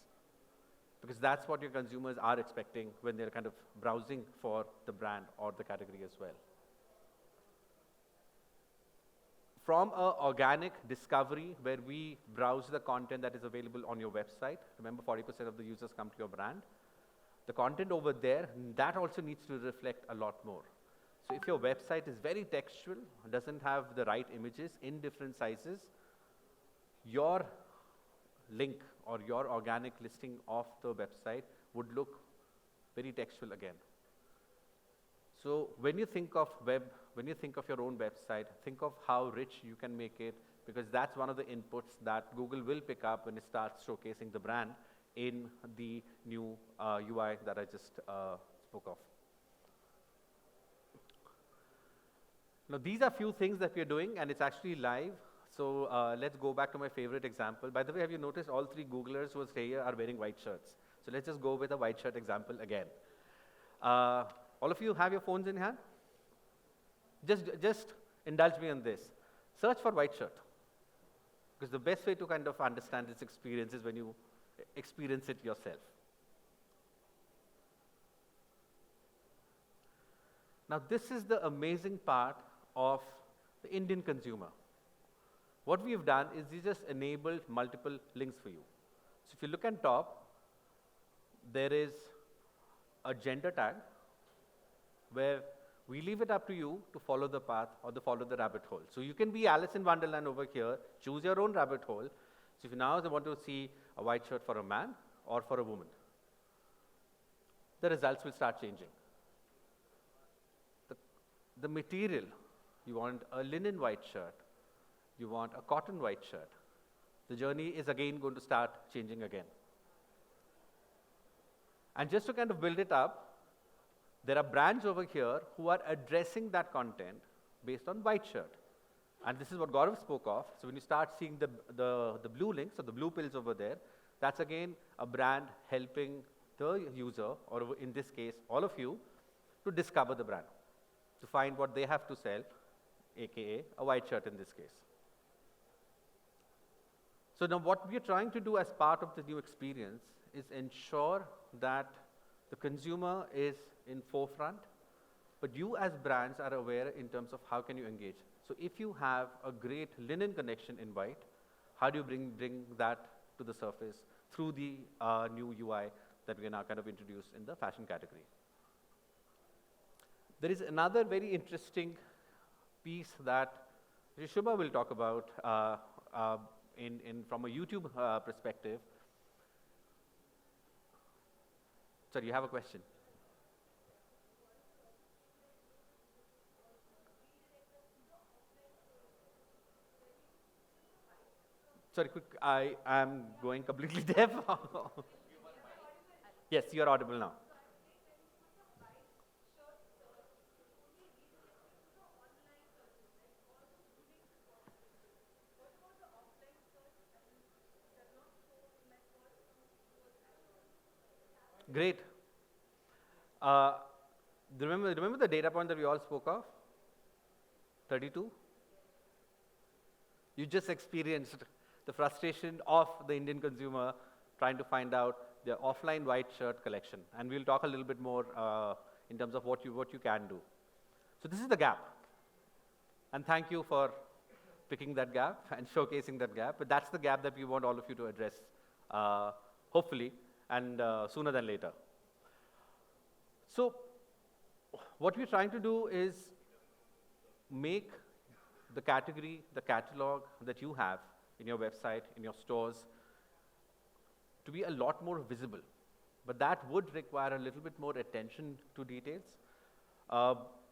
Because that's what your consumers are expecting when they're kind of browsing for the brand or the category as well. From an organic discovery where we browse the content that is available on your website, remember 40% of the users come to your brand, the content over there, that also needs to reflect a lot more. So if your website is very textual, doesn't have the right images in different sizes, your link or your organic listing of the website would look very textual again. So when you think of web, when you think of your own website, think of how rich you can make it, because that's one of the inputs that Google will pick up when it starts showcasing the brand in the new UI that I just spoke of. Now, these are few things that we are doing, and it's actually live. So let's go back to my favorite example. By the way, have you noticed all three Googlers who are here are wearing white shirts? So let's just go with a white shirt example again. All of you have your phones in hand? Just indulge me on this. Search for white shirt. Because the best way to kind of understand this experience is when you experience it yourself. Now, this is the amazing part of the Indian consumer. What we have done is we just enabled multiple links for you. So if you look at top, there is a gender tag where we leave it up to you to follow the path or to follow the rabbit hole. So you can be Alice in Wonderland over here, choose your own rabbit hole. So if you now want to see a white shirt for a man or for a woman, the results will start changing. The material, you want a linen white shirt, you want a cotton white shirt. The journey is again going to start changing again. And just to kind of build it up, there are brands over here who are addressing that content based on white shirt. And this is what Gaurav spoke of. So when you start seeing the blue links or the blue pills over there, that's again a brand helping the user, or in this case, all of you, to discover the brand, to find what they have to sell, aka a white shirt in this case. So now what we are trying to do as part of the new experience is ensure that the consumer is in forefront, but you as brands are aware in terms of how can you engage. So if you have a great linen connection in white, how do you bring that to the surface through the new UI that we are now kind of introduced in the fashion category. There is another very interesting piece that Shubha will talk about from a YouTube perspective. Sorry, you have a question? Sorry, quick, I am going completely deaf. Yes, you are audible now. Great. Remember the data point that we all spoke of? 32? You just experienced the frustration of the Indian consumer trying to find out their offline white shirt collection. And we'll talk a little bit more in terms of what you can do. So this is the gap. And thank you for picking that gap and showcasing that gap. But that's the gap that we want all of you to address, hopefully, and sooner than later. So what we're trying to do is make the category, the catalog that you have in your website, in your stores, to be a lot more visible. But that would require a little bit more attention to details.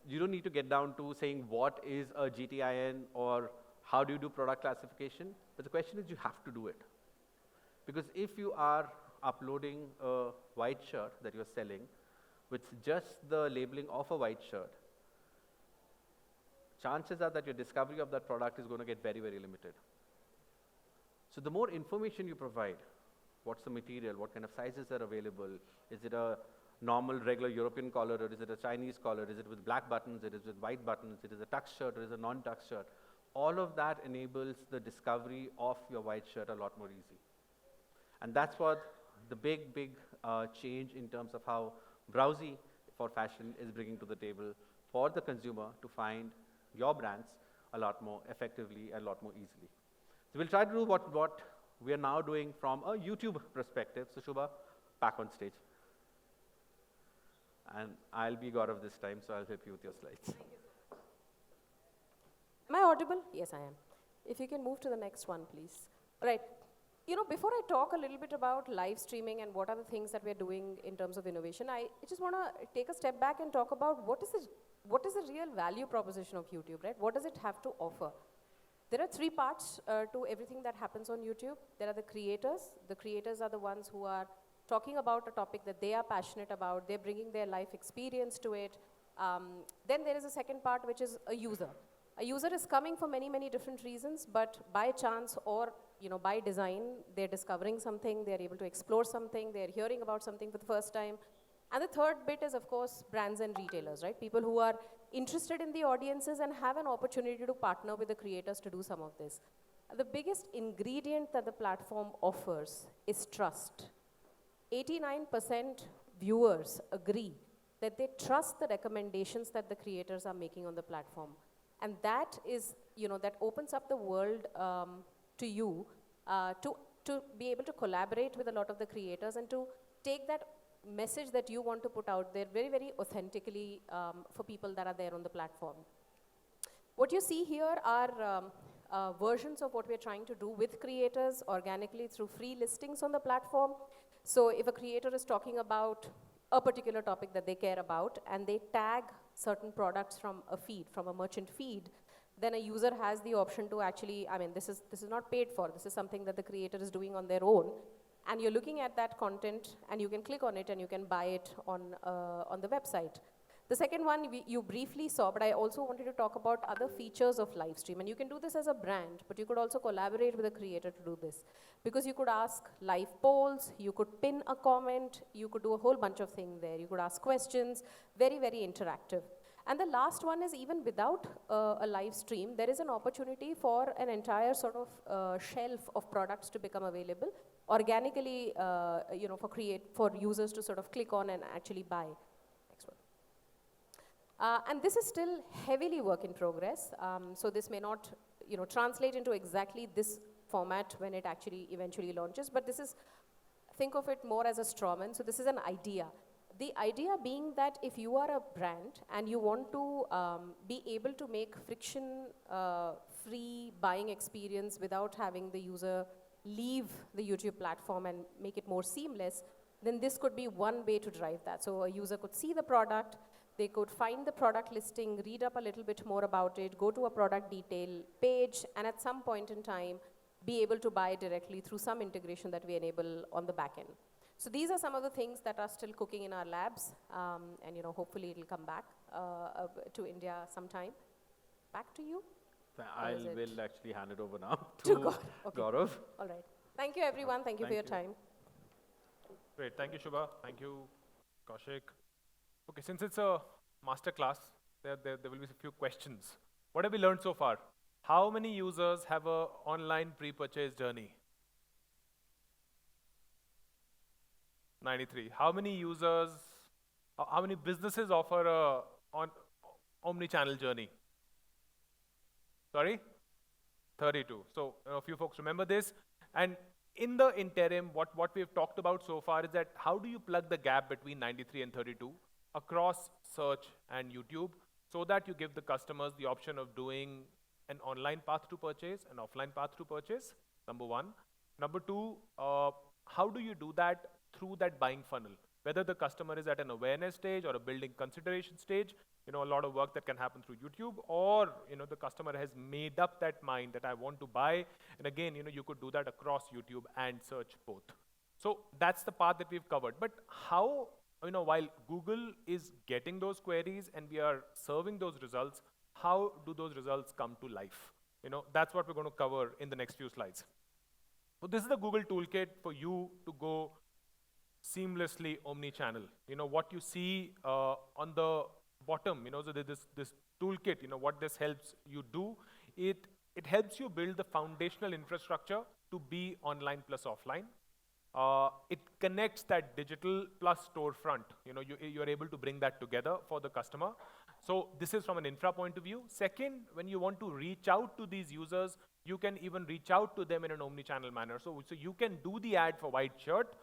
You don't need to get down to saying what is a GTIN or how do you do product classification, but the question is you have to do it. Because if you are uploading a white shirt that you're selling with just the labeling of a white shirt, chances are that your discovery of that product is going to get very, very limited. So the more information you provide, what's the material, what kind of sizes are available, is it a normal, regular European collar, or is it a Chinese collar, is it with black buttons, it is with white buttons, it is a tux shirt, or is it a non-tux shirt, all of that enables the discovery of your white shirt a lot more easy. And that's what the big change in terms of how Browsy for fashion is bringing to the table for the consumer to find your brands a lot more effectively and a lot more easily. So we'll try to do what we are now doing from a YouTube perspective. So Shubha, back on stage. And I'll be Gaurav this time, so I'll help you with your slides. Thank you so much. Am I audible? Yes, I am. If you can move to the next one, please. Right. Before I talk a little bit about live streaming and what are the things that we're doing in terms of innovation, I just want to take a step back and talk about what is the real value proposition of YouTube, right? What does it have to offer? There are three parts to everything that happens on YouTube. There are the creators. The creators are the ones who are talking about a topic that they are passionate about. They're bringing their life experience to it. Then there is a second part, which is a user. A user is coming for many, many different reasons, but by chance or by design, they're discovering something, they're able to explore something, they're hearing about something for the first time. And the third bit is, of course, brands and retailers, right? People who are interested in the audiences and have an opportunity to partner with the creators to do some of this. The biggest ingredient that the platform offers is trust. 89% viewers agree that they trust the recommendations that the creators are making on the platform. And that is, that opens up the world to you to be able to collaborate with a lot of the creators and to take that message that you want to put out there very, very authentically for people that are there on the platform. What you see here are versions of what we're trying to do with creators organically through free listings on the platform. So if a creator is talking about a particular topic that they care about and they tag certain products from a feed, from a merchant feed, then a user has the option to actually, this is not paid for, this is something that the creator is doing on their own, and you're looking at that content and you can click on it and you can buy it on the website. The second one you briefly saw, but I also wanted to talk about other features of live stream. And you can do this as a brand, but you could also collaborate with a creator to do this. Because you could ask live polls, you could pin a comment, you could do a whole bunch of things there. You could ask questions, very, very interactive. And the last one is, even without a live stream, there is an opportunity for an entire sort of shelf of products to become available organically, for users to sort of click on and actually buy. Next one. And this is still heavily work in progress. So this may not, translate into exactly this format when it actually eventually launches. But this is, think of it more as a straw man. So this is an idea. The idea being that if you are a brand and you want to be able to make friction-free buying experience without having the user leave the YouTube platform and make it more seamless, then this could be one way to drive that. So a user could see the product, they could find the product listing, read up a little bit more about it, go to a product detail page, and at some point in time, be able to buy directly through some integration that we enable on the back end. So these are some of the things that are still cooking in our labs, and hopefully it'll come back to India sometime. Back to you. I will actually hand it over now To to Okay. Gaurav. All right. Thank you, everyone. Thank you for your time. Great, thank you, Shubha. Thank you, Kaushik. Okay, since it's a master class, there will be a few questions. What have we learned so far? How many users have an online pre-purchase journey? 93. How many users, how many businesses offer a omnichannel journey? Sorry? 32. So a few folks remember this. And in the interim, what we've talked about so far is that how do you plug the gap between 93 and 32 across search and YouTube so that you give the customers the option of doing an online path to purchase, an offline path to purchase, number one. Number two, how do you do that through that buying funnel? Whether the customer is at an awareness stage or a building consideration stage, a lot of work that can happen through YouTube, or the customer has made up that mind that I want to buy, and again, you could do that across YouTube and search both. So that's the part that we've covered. But how, while Google is getting those queries and we are serving those results, how do those results come to life? That's what we're going to cover in the next few slides. So this is the Google toolkit for you to go seamlessly omni-channel. What you see on the bottom, so this toolkit, what this helps you do, it helps you build the foundational infrastructure to be online plus offline. It connects that digital plus storefront. You're able to bring that together for the customer. So this is from an infra point of view. Second, when you want to reach out to these users, you can even reach out to them in an omni-channel manner. So you can do the ad for white shirt,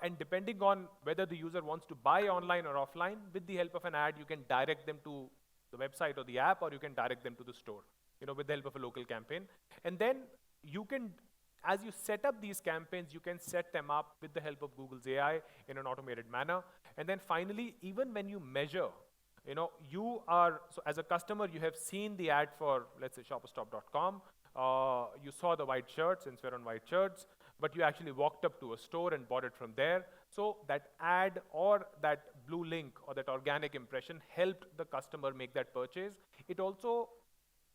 and depending on whether the user wants to buy online or offline, with the help of an ad, you can direct them to the website or the app, or you can direct them to the store, with the help of a local campaign. And then you can as you set up these campaigns, you can set them up with the help of Google's AI in an automated manner. And then finally, even when you measure, so as a customer, you have seen the ad for, let's say, shopperstop.com. You saw the white shirt, since we're on white shirts, but you actually walked up to a store and bought it from there. So that ad or that blue link or that organic impression helped the customer make that purchase. It also,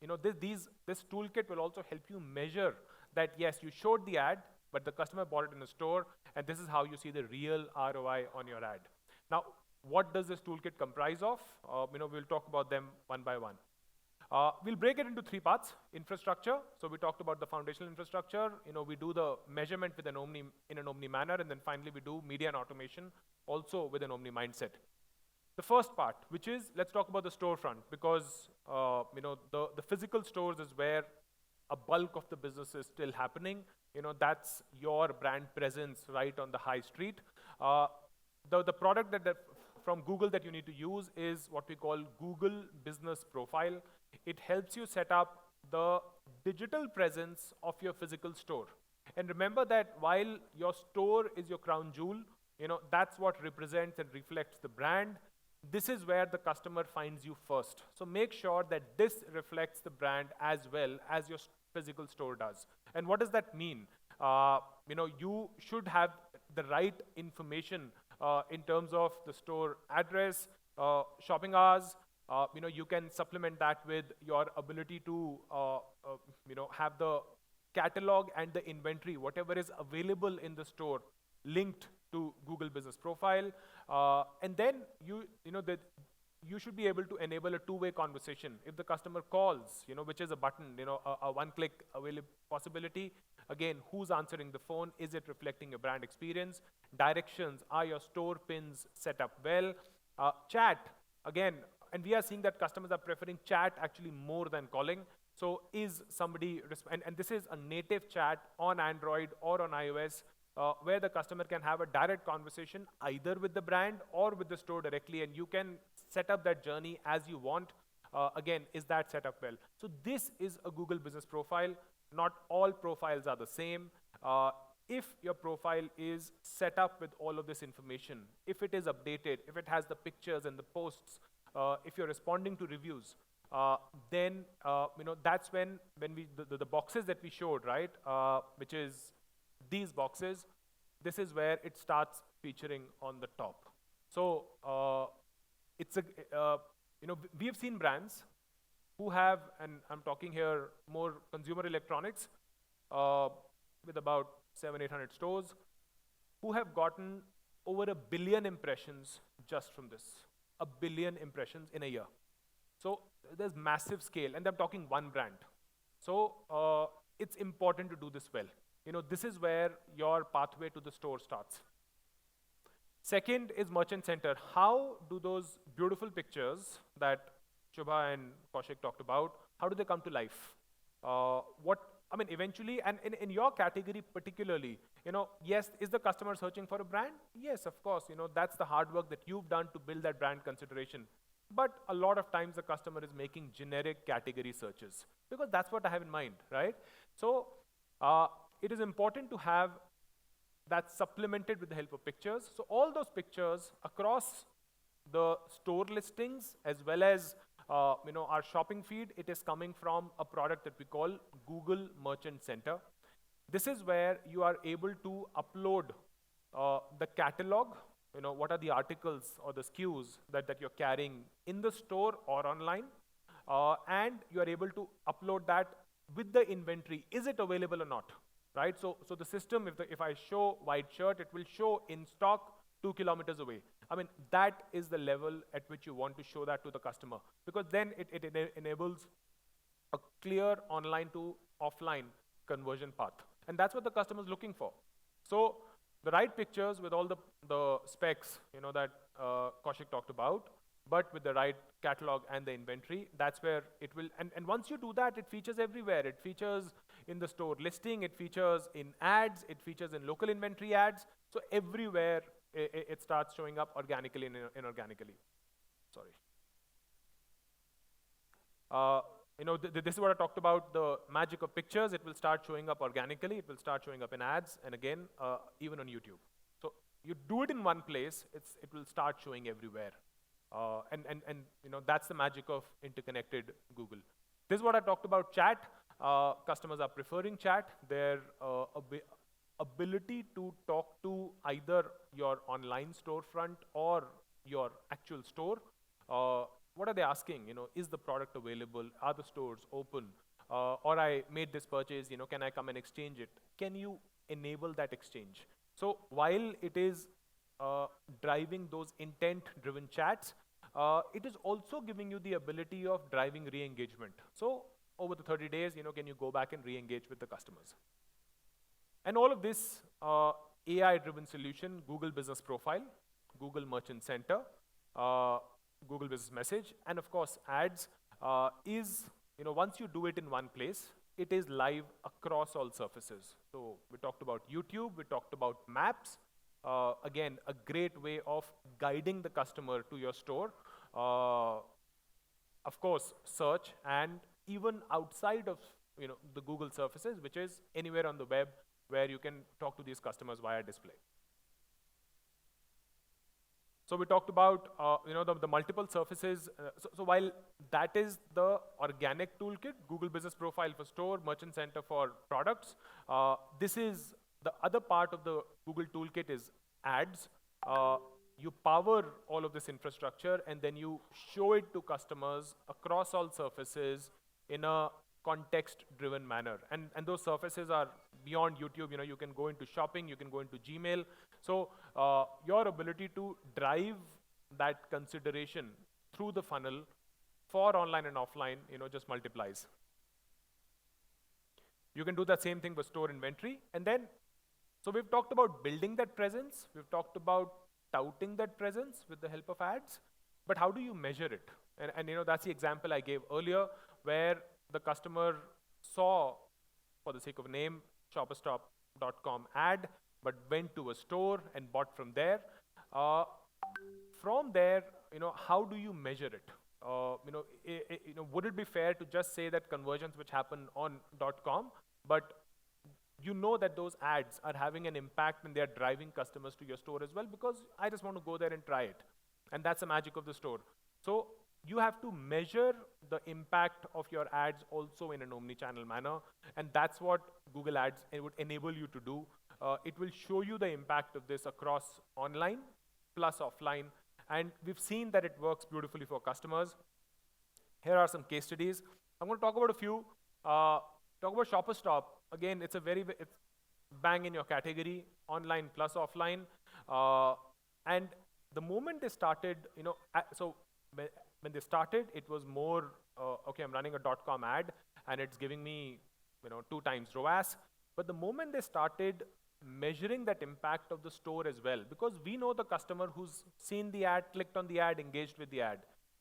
this toolkit will also help you measure that, yes, you showed the ad, but the customer bought it in a store, and this is how you see the real ROI on your ad. Now, what does this toolkit comprise of? We'll talk about them one by one. We'll break it into three parts. Infrastructure. So we talked about the foundational infrastructure. We do the measurement with in an Omni manner, and then finally we do media and automation also with an Omni mindset. The first part, which is, let's talk about the storefront, because the physical stores is where a bulk of the business is still happening. That's your brand presence right on the high street. The product that from Google that you need to use is what we call Google Business Profile. It helps you set up the digital presence of your physical store. And remember that while your store is your crown jewel, that's what represents and reflects the brand. This is where the customer finds you first. So make sure that this reflects the brand as well as your physical store does. And what does that mean? You should have the right information in terms of the store address, shopping hours. You can supplement that with your ability to, have the catalog and the inventory, whatever is available in the store, linked to Google Business Profile. And then you should be able to enable a two-way conversation. If the customer calls, which is a button, a one-click available possibility. Again, who's answering the phone? Is it reflecting your brand experience? Directions, are your store pins set up well? Chat, again, and we are seeing that customers are preferring chat actually more than calling. So is somebody, and this is a native chat on Android or on iOS, where the customer can have a direct conversation either with the brand or with the store directly, and you can set up that journey as you want. Again, is that set up well? So this is a Google Business Profile. Not all profiles are the same. If your profile is set up with all of this information, if it is updated, if it has the pictures and the posts, if you're responding to reviews, then that's when the boxes that we showed, right, which is these boxes, this is where it starts featuring on the top. So we have seen brands who have, and I'm talking here more consumer electronics, with about 700-800 stores, who have gotten over 1 billion impressions just from this. 1 billion impressions in a year. So there's massive scale, and I'm talking one brand. So it's important to do this well. This is where your pathway to the store starts. Second is Merchant Center. How do those beautiful pictures that Shubha and Kaushik talked about, how do they come to life? Eventually, and in your category particularly, yes, is the customer searching for a brand? Yes, of course, that's the hard work that you've done to build that brand consideration. But a lot of times the customer is making generic category searches, because that's what I have in mind, right? So it is important to have that supplemented with the help of pictures. So all those pictures across the store listings as well as our shopping feed, it is coming from a product that we call Google Merchant Center. This is where you are able to upload the catalog, what are the articles or the SKUs that you're carrying in the store or online, and you are able to upload that with the inventory. Is it available or not, right? So the system, if I show white shirt, it will show in stock 2 kilometers away. That is the level at which you want to show that to the customer, because then it enables a clear online to offline conversion path. And that's what the customer is looking for. So the right pictures with all the specs, that Kaushik talked about, but with the right catalog and the inventory, that's where it will, and once you do that, it features everywhere. It features in the store listing, it features in ads, it features in local inventory ads. So everywhere it starts showing up organically and inorganically. Sorry. this is what I talked about, the magic of pictures. It will start showing up organically. It will start showing up in ads, and again, even on YouTube. So you do it in one place, it will start showing everywhere. And that's the magic of interconnected Google. This is what I talked about chat. Customers are preferring chat. Their ability to talk to either your online storefront or your actual store. What are they asking? Is the product available? Are the stores open? Or I made this purchase, can I come and exchange it? Can you enable that exchange? So while it is driving those intent-driven chats, it is also giving you the ability of driving re-engagement. So over the 30 days, can you go back and re-engage with the customers? And all of this AI-driven solution, Google Business Profile, Google Merchant Center, Google Business Message, and of course ads is, once you do it in one place, it is live across all surfaces. So we talked about YouTube, we talked about maps. Again, a great way of guiding the customer to your store. Of course, search, and even outside of the Google surfaces, which is anywhere on the web where you can talk to these customers via display. So we talked about the multiple surfaces. So while that is the organic toolkit, Google Business Profile for store, Merchant Center for products, this is the other part of the Google toolkit is ads. You power all of this infrastructure and then you show it to customers across all surfaces in a context-driven manner. And those surfaces are beyond YouTube. You can go into shopping, you can go into Gmail. So your ability to drive that consideration through the funnel for online and offline, just multiplies. You can do that same thing with store inventory. And then, so we've talked about building that presence. We've talked about touting that presence with the help of ads. But how do you measure it? And that's the example I gave earlier, where the customer saw, for the sake of a name, shopperstop.com ad, but went to a store and bought from there. From there, how do you measure it? Would it be fair to just say that conversions which happen on .com, but that those ads are having an impact and they are driving customers to your store as well, because I just want to go there and try it. And that's the magic of the store. So you have to measure the impact of your ads also in an omni-channel manner, and that's what Google Ads would enable you to do. It will show you the impact of this across online plus offline, and we've seen that it works beautifully for customers. Here are some case studies. I'm going to talk about a few. Talk about ShopperStop. Again, it's bang in your category, online plus offline. And the moment they started, so when they started, it was more, okay, I'm running a .com ad and it's giving me 2 times ROAS. But the moment they started measuring that impact of the store as well, because we know the customer who's seen the ad, clicked on the ad, engaged with the ad.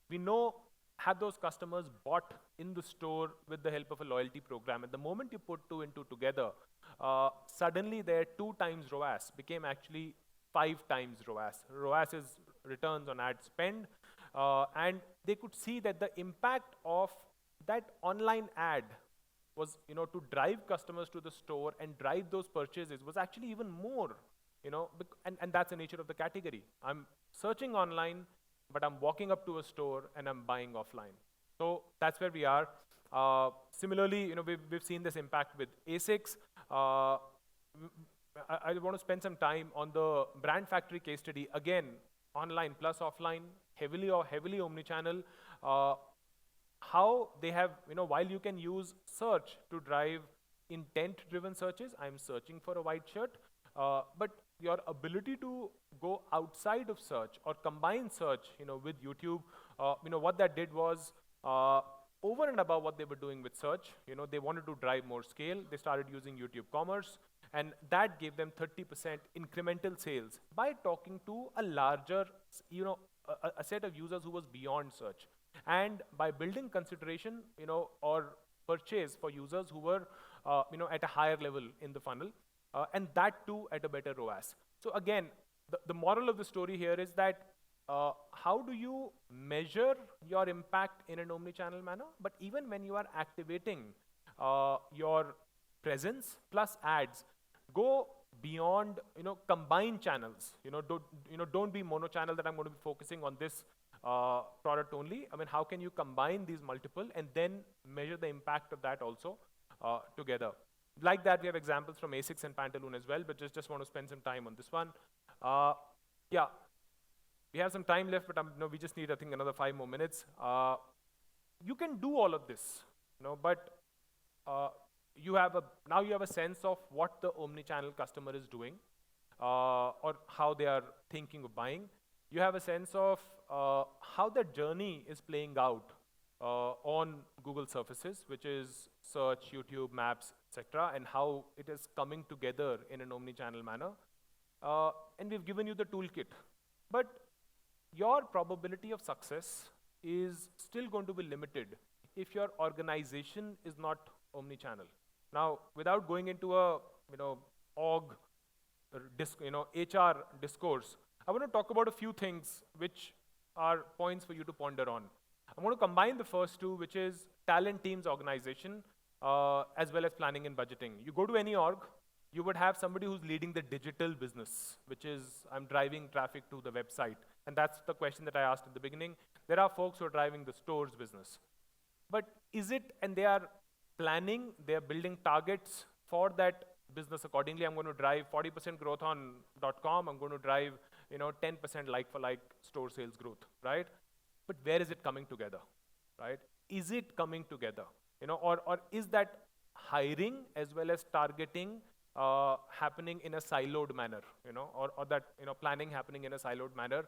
We know, have those customers bought in the store with the help of a loyalty program. And the moment you put 2 and 2 together, suddenly their 2 times ROAS became actually 5 times ROAS. ROAS is returns on ad spend. And they could see that the impact of that online ad was, to drive customers to the store and drive those purchases was actually even more, and that's the nature of the category. I'm searching online, but I'm walking up to a store and I'm buying offline. So that's where we are. Similarly, we've seen this impact with ASICs. I want to spend some time on the Brand Factory case study. Again, online plus offline, heavily omnichannel. How they have, while you can use search to drive intent-driven searches, I'm searching for a white shirt, but your ability to go outside of search or combine search, with YouTube, what that did was, over and above what they were doing with search, they wanted to drive more scale. They started using YouTube Commerce, and that gave them 30% incremental sales by talking to a larger, a set of users who was beyond search. And by building consideration, or purchase for users who were, at a higher level in the funnel, and that too at a better ROAS. So again, the moral of the story here is that how do you measure your impact in an omni-channel manner? But even when you are activating your presence plus ads, go beyond, combine channels. Don't be mono-channel that I'm going to be focusing on this product only. I mean, how can you combine these multiple and then measure the impact of that also together? Like that, we have examples from Asics and Pantaloon as well, but just want to spend some time on this one. Yeah, we have some time left, but we just need, I think, another 5 more minutes. You can do all of this, but now you have a sense of what the omni-channel customer is doing, or how they are thinking of buying. You have a sense of how the journey is playing out on Google surfaces, which is search, YouTube, maps, etc., and how it is coming together in an omni-channel manner. And we've given you the toolkit. But your probability of success is still going to be limited if your organization is not omni-channel. Now, without going into a HR discourse, I want to talk about a few things which are points for you to ponder on. I'm going to combine the first two, which is talent teams organization, as well as planning and budgeting. You go to any org, you would have somebody who's leading the digital business, which is I'm driving traffic to the website. And that's the question that I asked at the beginning. There are folks who are driving the stores business. But is it, and they are planning, they are building targets for that business accordingly. I'm going to drive 40% growth on .com. I'm going to drive 10% like-for-like store sales growth, right? But where is it coming together, right? Is it coming together? Or is that hiring as well as targeting happening in a siloed manner, or that planning happening in a siloed manner?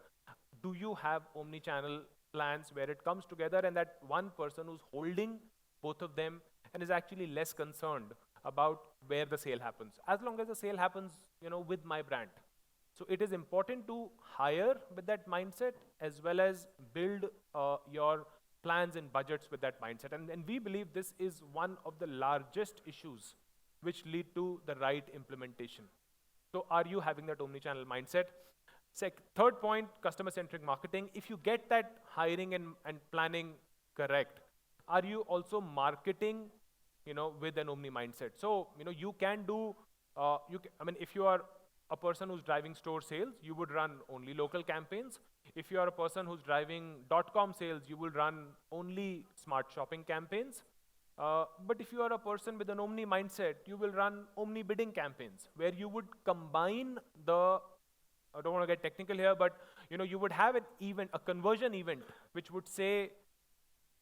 Do you have omni-channel plans where it comes together and that one person who's holding both of them and is actually less concerned about where the sale happens, as long as the sale happens, with my brand? So it is important to hire with that mindset as well as build your plans and budgets with that mindset. And we believe this is one of the largest issues which lead to the right implementation. So are you having that omni-channel mindset? Third point, customer-centric marketing. If you get that hiring and planning correct, are you also marketing, with an omni mindset? So, you can do, if you are a person who's driving store sales, you would run only local campaigns. If you are a person who's driving .com sales, you will run only smart shopping campaigns. But if you are a person with an omni mindset, you will run omni bidding campaigns, where you would combine I don't want to get technical here, but you would have an event, a conversion event, which would say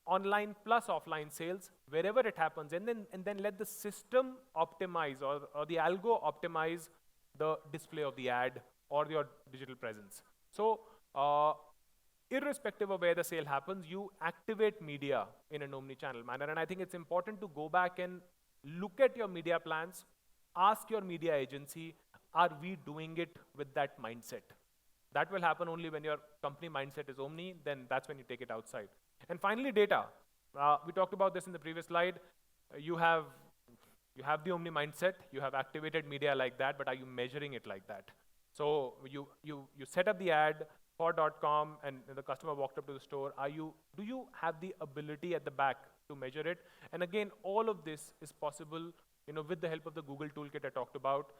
online plus offline sales wherever it happens, and then let the system optimize or the algo optimize the display of the ad or your digital presence. So irrespective of where the sale happens, you activate media in an omni-channel manner. And I think it's important to go back and look at your media plans, ask your media agency, are we doing it with that mindset? That will happen only when your company mindset is omni, then that's when you take it outside. And finally, data. We talked about this in the previous slide. You have the omni mindset, you have activated media like that, but are you measuring it like that? So you set up the ad for .com and the customer walked up to the store. Do you have the ability at the back to measure it? And again, all of this is possible, with the help of the Google toolkit I talked about.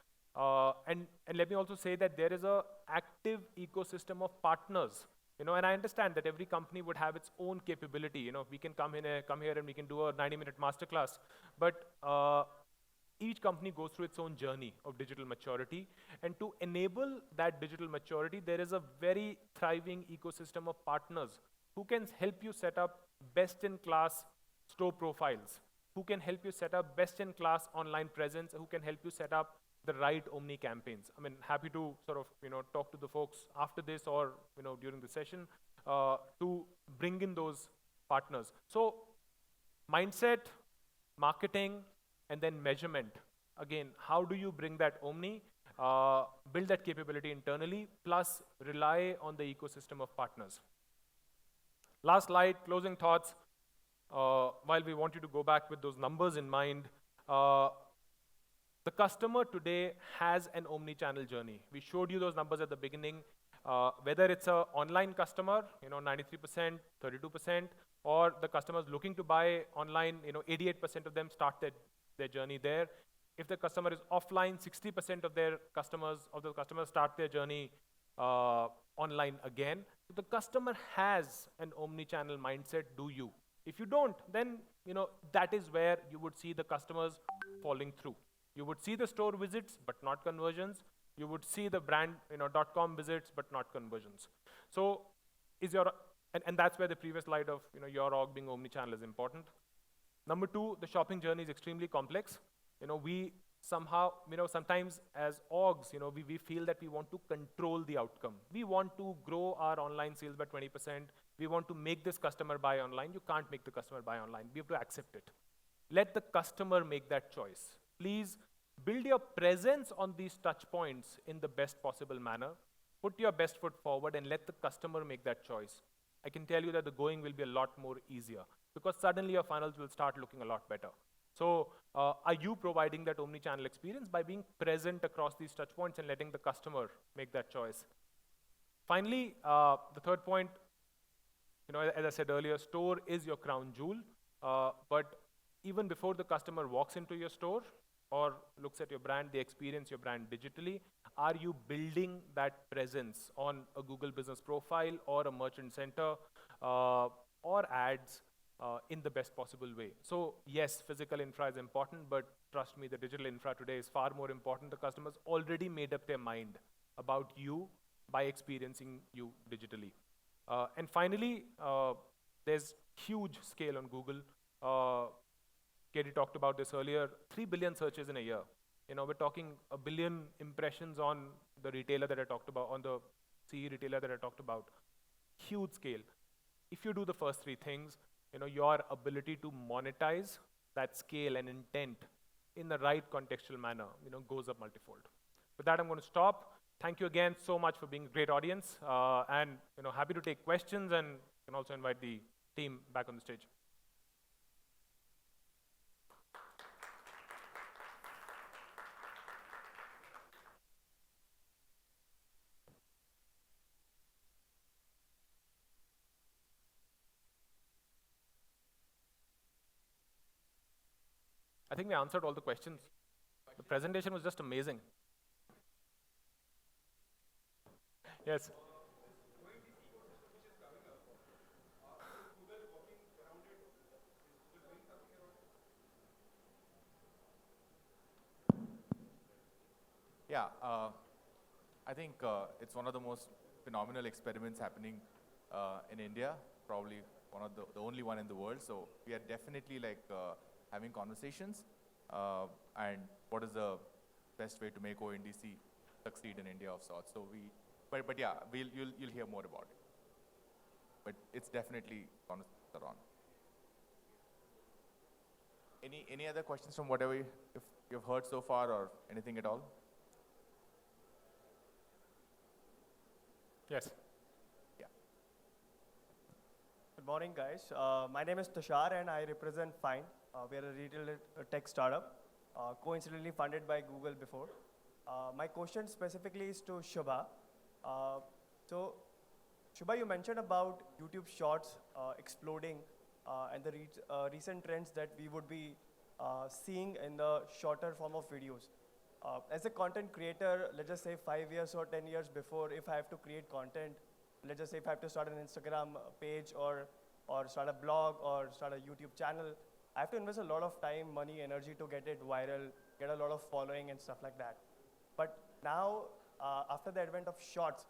And let me also say that there is a active ecosystem of partners, and I understand that every company would have its own capability. We can come here and we can do a 90-minute masterclass, but each company goes through its own journey of digital maturity. And to enable that digital maturity, there is a very thriving ecosystem of partners who can help you set up best-in-class store profiles, who can help you set up best-in-class online presence, who can help you set up the right omni campaigns. Happy to sort of, talk to the folks after this or, during the session to bring in those partners. So mindset, marketing, and then measurement. Again, how do you bring that omni, build that capability internally, plus rely on the ecosystem of partners? Last slide, closing thoughts. While we want you to go back with those numbers in mind, the customer today has an omni-channel journey. We showed you those numbers at the beginning. Whether it's an online customer, 93%, 32%, or the customers looking to buy online, 88% of them start their journey there. If the customer is offline, 60% of the customers start their journey online again. So the customer has an omni-channel mindset, do you? If you don't, then that is where you would see the customers falling through. You would see the store visits, but not conversions. You would see the brand, .com visits, but not conversions. So and that's where the previous slide of your org being omni-channel is important. Number two, the shopping journey is extremely complex. We somehow, sometimes as orgs, we feel that we want to control the outcome. We want to grow our online sales by 20%. We want to make this customer buy online. You can't make the customer buy online. We have to accept it. Let the customer make that choice. Please build your presence on these touch points in the best possible manner. Put your best foot forward and let the customer make that choice. I can tell you that the going will be a lot more easier because suddenly your funnels will start looking a lot better. So are you providing that omni-channel experience by being present across these touch points and letting the customer make that choice? Finally, the third point, as I said earlier, store is your crown jewel. But even before the customer walks into your store or looks at your brand, they experience your brand digitally. Are you building that presence on a Google Business Profile or a Merchant Center or ads in the best possible way? So yes, physical infra is important, but trust me, the digital infra today is far more important. The customers already made up their mind about you by experiencing you digitally. And finally, there's huge scale on Google. Katie talked about this earlier, 3 billion searches in a year. We're talking 1 billion impressions on the retailer that I talked about, on the CE retailer that I talked about. Huge scale. If you do the first three things, your ability to monetize that scale and intent in the right contextual manner, goes up multifold. With that, I'm going to stop. Thank you again so much for being a great audience, and happy to take questions, and can also invite the team back on the stage. I think we answered all the questions. The presentation was just amazing. Yes. Yeah, I think it's one of the most phenomenal experiments happening in India, probably one of the only one in the world. So we are definitely having conversations and what is the best way to make ONDC succeed in India of sorts. So but yeah, you'll hear more about it. But it's definitely conversations are on. Any other questions from whatever if you've heard so far or anything at all? Yes. Yeah. Good morning, guys. My name is Tushar and I represent Fine. We are a retail tech startup, coincidentally funded by Google before. My question specifically is to Shubha. So, Shubha, you mentioned about YouTube Shorts exploding and the recent trends that we would be seeing in the shorter form of videos. As a content creator, let's just say 5 years or 10 years before, if I have to create content, let's just say if I have to start an Instagram page or start a blog or start a YouTube channel, I have to invest a lot of time, money, energy to get it viral, get a lot of following and stuff like that. But now, after the advent of Shorts,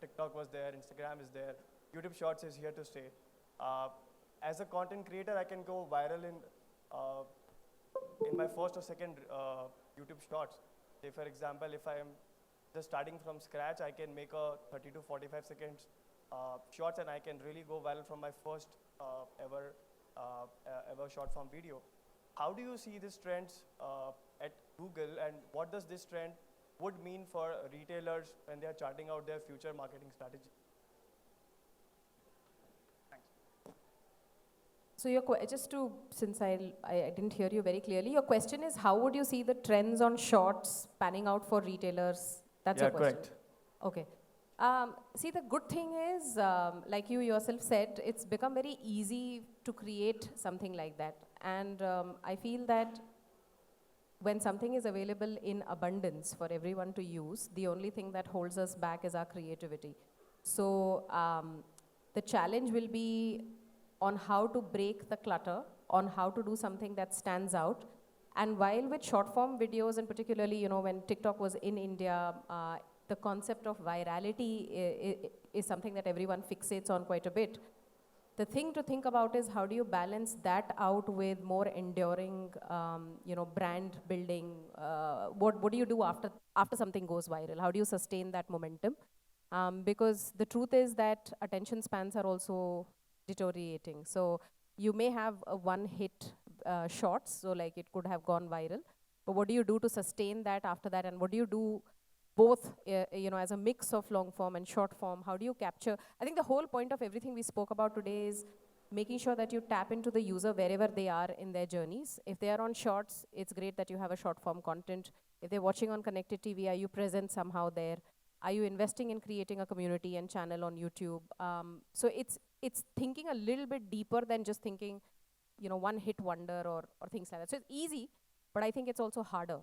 TikTok was there, Instagram is there, YouTube Shorts is here to stay. As a content creator, I can go viral in my first or second YouTube Shorts. Say for example, if I am just starting from scratch, I can make a 30 to 45 seconds shorts and I can really go viral from my first ever short form video. How do you see these trends at Google, and what does this trend would mean for retailers when they are charting out their future marketing strategy? So since I didn't hear you very clearly, your question is how would you see the trends on shorts panning out for retailers? That's your question. Correct. Okay. See, the good thing is, like you yourself said, it's become very easy to create something like that. And I feel that when something is available in abundance for everyone to use, the only thing that holds us back is our creativity. So the challenge will be on how to break the clutter, on how to do something that stands out. And while with short form videos, and particularly, you know, when TikTok was in India, the concept of virality is something that everyone fixates on quite a bit. The thing to think about is how do you balance that out with more enduring, you know, brand building? What do you do after something goes viral? How do you sustain that momentum? Because the truth is that attention spans are also deteriorating. So you may have a one-hit shorts, so like it could have gone viral. But what do you do to sustain that after that? And what do you do both, you know, as a mix of long form and short form? How do you capture? I think the whole point of everything we spoke about today is making sure that you tap into the user wherever they are in their journeys. If they are on shorts, it's great that you have a short form content. If they're watching on connected TV, are you present somehow there? Are you investing in creating a community and channel on YouTube? So it's thinking a little bit deeper than just thinking, you know, one hit wonder or things like that. So it's easy, but I think it's also harder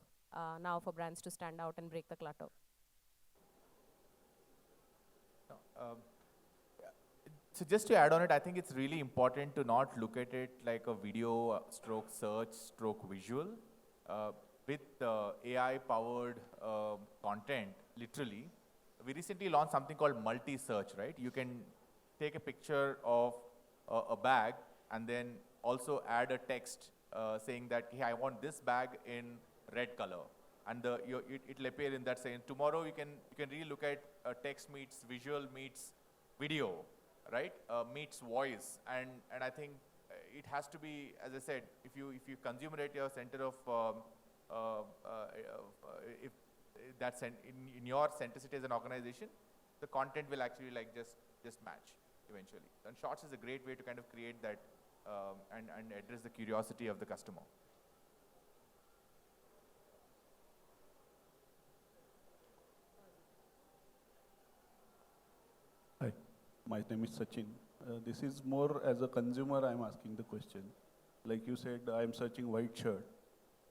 now for brands to stand out and break the clutter. So just to add on it, I think it's really important to not look at it like a video stroke search stroke visual. With AI-powered content, literally, we recently launched something called multi-search, right? You can take a picture of a bag and then also add a text saying that, hey, I want this bag in red color. And it'll appear in that saying. Tomorrow you can really look at text meets visual meets video, right? Meets voice, and I think it has to be, as I said, if you consumer at your center of if that's in your centricity as an organization, the content will actually like just match eventually. And Shorts is a great way to kind of create that and address the curiosity of the customer. Hi, my name is Sachin. This is more as a consumer I'm asking the question. Like you said, I'm searching white shirt.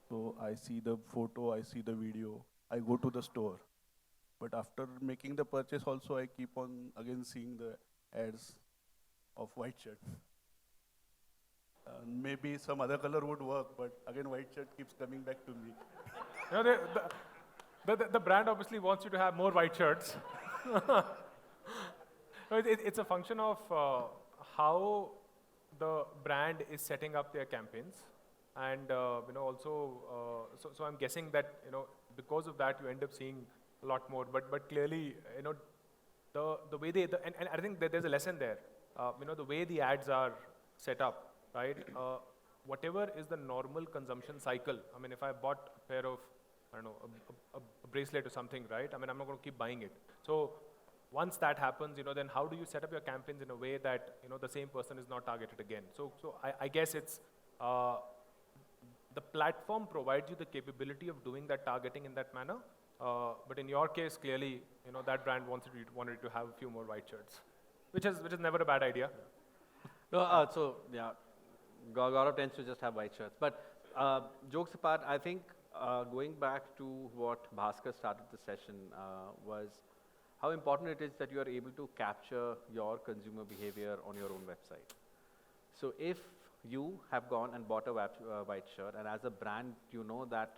So I see the photo, I see the video, I go to the store. But after making the purchase also, I keep on again seeing the ads of white shirt. Maybe some other color would work, but again white shirt keeps coming back to me. You know, the brand obviously wants you to have more white shirts. No, it's a function of how the brand is setting up their campaigns, and you know, also, so I'm guessing that, you know, because of that you end up seeing a lot more. But clearly, you know, the way and I think that there's a lesson there. You know, the way the ads are set up, right? Whatever is the normal consumption cycle. I mean, if I bought a pair of, I don't know, a bracelet or something, right? I mean, I'm not going to keep buying it. So once that happens, you know, then how do you set up your campaigns in a way that, you know, the same person is not targeted again? So I guess it's the platform provides you the capability of doing that targeting in that manner. But in your case, clearly, you know, that brand wanted to have a few more white shirts, which is never a bad idea. No, so yeah, Gaurav tends to just have white shirts. But jokes apart, I think going back to what Bhaskar started the session was how important it is that you are able to capture your consumer behavior on your own website. So if you have gone and bought a white shirt, and as a brand, you know that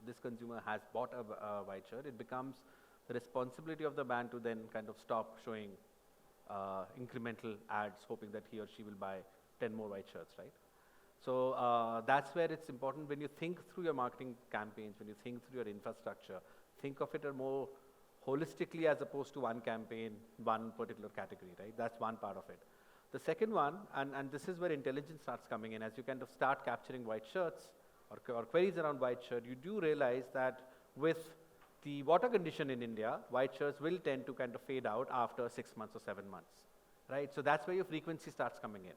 this consumer has bought a white shirt, it becomes the responsibility of the brand to then kind of stop showing incremental ads, hoping that he or she will buy 10 more white shirts, right? So that's where it's important when you think through your marketing campaigns, when you think through your infrastructure, think of it a more holistically as opposed to one campaign, one particular category, right? That's one part of it. The second one, and this is where intelligence starts coming in, as you kind of start capturing white shirts or queries around white shirt, you do realize that with the water condition in India, white shirts will tend to kind of fade out after 6 months or 7 months, right? So that's where your frequency starts coming in.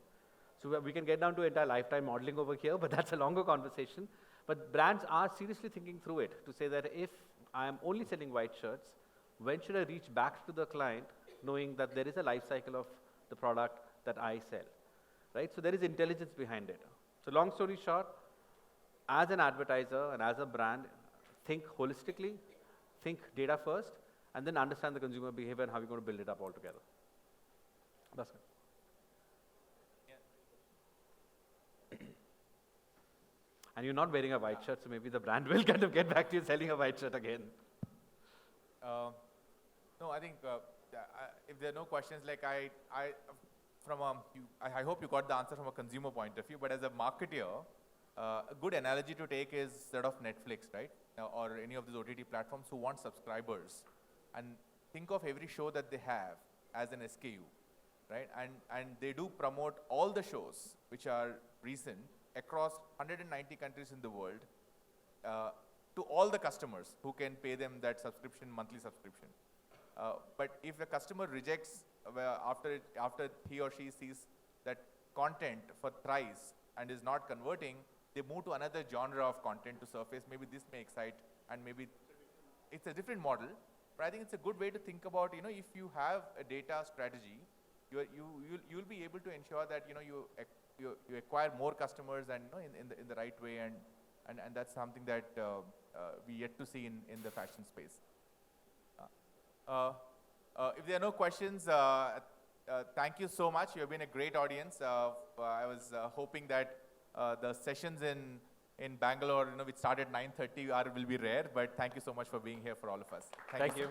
So we can get down to entire lifetime modeling over here, but that's a longer conversation. But brands are seriously thinking through it to say that if I am only selling white shirts, When should I reach back to the client knowing that there is a life cycle of the product that I sell, right? So there is intelligence behind it. So long story short, as an advertiser and as a brand, think holistically, think data first, and then understand the consumer behavior and how you're going to build it up all together. That's it. And you're not wearing a white shirt, so maybe the brand will kind of get back to you selling a white shirt again. No, I think if there are no questions, like I hope you got the answer from a consumer point of view, but as a marketer, a good analogy to take is that of Netflix, right? Or any of these OTT platforms who want subscribers. And think of every show that they have as an SKU, right? And they do promote all the shows which are recent across 190 countries in the world to all the customers who can pay them that subscription, monthly subscription. But if a customer rejects after he or she sees that content for thrice and is not converting, they move to another genre of content to surface. Maybe this may excite, and maybe it's a different model. But I think it's a good way to think about, if you have a data strategy, you'll be able to ensure that you acquire more customers and in the right way, and that's something that we yet to see in the fashion space. If there are no questions, thank you so much. You have been a great audience. I was hoping that the sessions in Bangalore, which started 9:30, will be rare. But thank you so much for being here for all of us. Thank you.